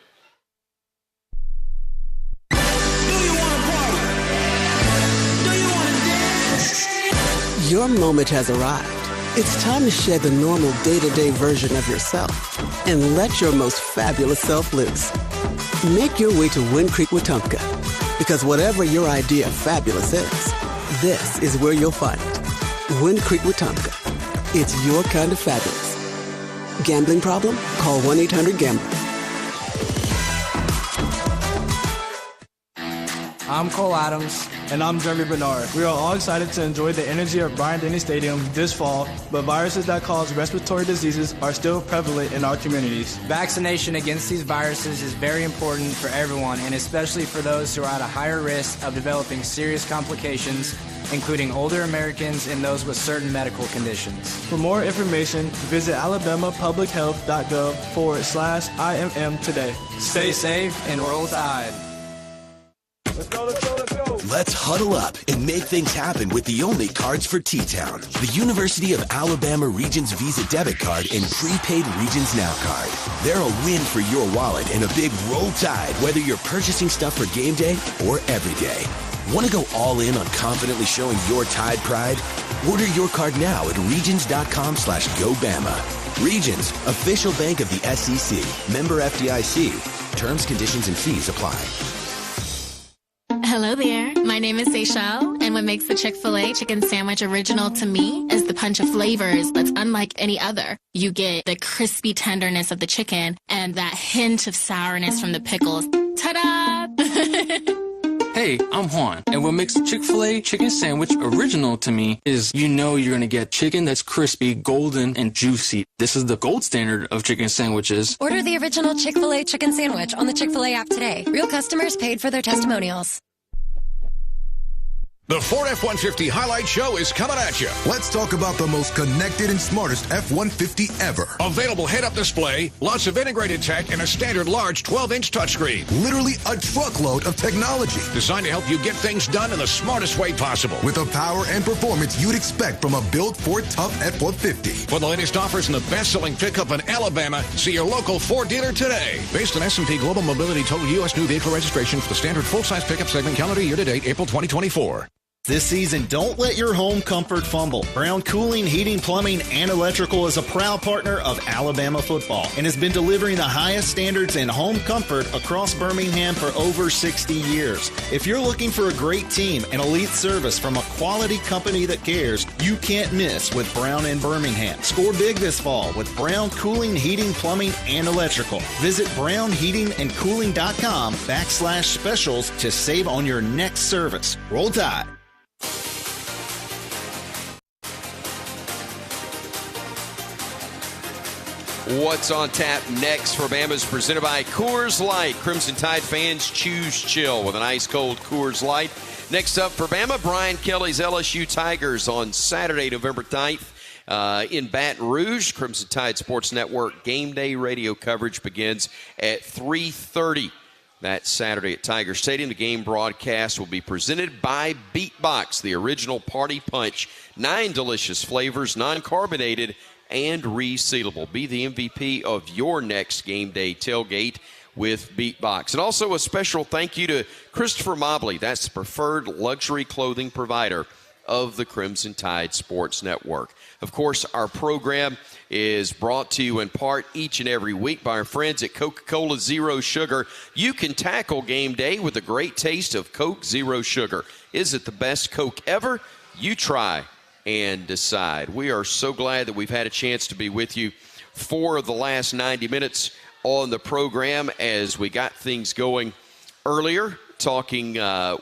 Your moment has arrived. It's time to shed the normal day-to-day version of yourself and let your most fabulous self loose. Make your way to Wind Creek, Wetumpka, because whatever your idea of fabulous is, this is where you'll find it. Wind Creek, Wetumpka. It's your kind of fabulous. Gambling problem? Call 1-800-GAMBLER. I'm Cole Adams. And I'm Jeremy Bernard. We are all excited to enjoy the energy of Bryant-Denny Stadium this fall, but viruses that cause respiratory diseases are still prevalent in our communities. Vaccination against these viruses is very important for everyone, and especially for those who are at a higher risk of developing serious complications, including older Americans and those with certain medical conditions. For more information, visit alabamapublichealth.gov/IMM today. Stay safe and roll tide. Let's go. Let's huddle up and make things happen with the only cards for T-Town. The University of Alabama Regions Visa Debit Card and Prepaid Regions Now Card. They're a win for your wallet and a big roll tide, whether you're purchasing stuff for game day or every day. Want to go all in on confidently showing your Tide pride? Order your card now at regions.com/GoBama. Regions, official bank of the SEC. Member FDIC. Terms, conditions, and fees apply. Hello there. My name is Seychelle, and what makes the Chick-fil-A chicken sandwich original to me is the punch of flavors that's unlike any other. You get the crispy tenderness of the chicken and that hint of sourness from the pickles. Ta-da! Hey, I'm Juan, and what makes the Chick-fil-A chicken sandwich original to me is you know you're going to get chicken that's crispy, golden, and juicy. This is the gold standard of chicken sandwiches. Order the original Chick-fil-A chicken sandwich on the Chick-fil-A app today. Real customers paid for their testimonials. The Ford F-150 Highlight Show is coming at you. Let's talk about the most connected and smartest F-150 ever. Available head-up display, lots of integrated tech, and a standard large 12-inch touchscreen. Literally a truckload of technology. Designed to help you get things done in the smartest way possible. With the power and performance you'd expect from a built Ford Tough F-150. For the latest offers in the best-selling pickup in Alabama, see your local Ford dealer today. Based on S&P Global Mobility Total U.S. New Vehicle Registration for the standard full-size pickup segment calendar year-to-date, April 2024. This season, don't let your home comfort fumble. Brown Cooling, Heating, Plumbing, and Electrical is a proud partner of Alabama football and has been delivering the highest standards in home comfort across Birmingham for over 60 years. If you're looking for a great team and elite service from a quality company that cares, you can't miss with Brown in Birmingham. Score big this fall with Brown Cooling, Heating, Plumbing, and Electrical. Visit brownheatingandcooling.com/specials to save on your next service. Roll Tide. What's on tap next for Bama is presented by Coors Light. Crimson Tide fans choose chill with an ice cold Coors Light. Next up for Bama, Brian Kelly's LSU Tigers on Saturday, November 9th in Baton Rouge. Crimson Tide Sports Network game day radio coverage begins at 3:30. That Saturday at Tiger Stadium. The game broadcast will be presented by Beatbox, the original party punch. 9 delicious flavors, non-carbonated and resealable. Be the MVP of your next game day tailgate with Beatbox. And also a special thank you to Christopher Mobley. That's the preferred luxury clothing provider of the Crimson Tide Sports Network. Of course, our program is brought to you in part each and every week by our friends at Coca-Cola Zero Sugar. You can tackle game day with a great taste of Coke Zero Sugar. Is it the best Coke ever? You try and decide. We are so glad that we've had a chance to be with you for the last 90 minutes on the program as we got things going earlier, talking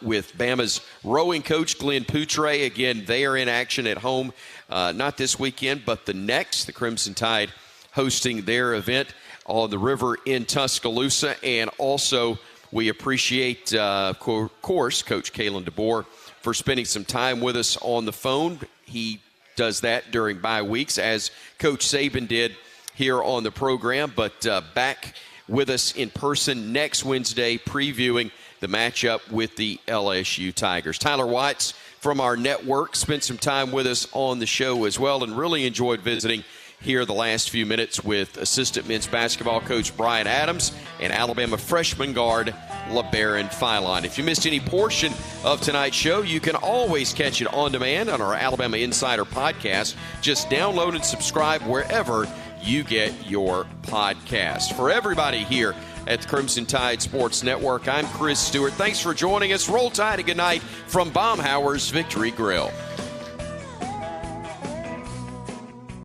with Bama's rowing coach, Glenn Putyrae. Again, they are in action at home, not this weekend, but the next. The Crimson Tide hosting their event on the river in Tuscaloosa. And also, we appreciate, of course, Coach Kalen DeBoer for spending some time with us on the phone. He does that during bye weeks, as Coach Saban did here on the program. But back with us in person next Wednesday, previewing the matchup with the LSU Tigers. Tyler Watts from our network spent some time with us on the show as well and really enjoyed visiting here the last few minutes with assistant men's basketball coach Brian Adams and Alabama freshman guard Labaron Philon. If you missed any portion of tonight's show, you can always catch it on demand on our Alabama Insider podcast. Just download and subscribe wherever you get your podcast. For everybody here at the Crimson Tide Sports Network, I'm Chris Stewart. Thanks for joining us. Roll Tide and good night from Baumhower's Victory Grill.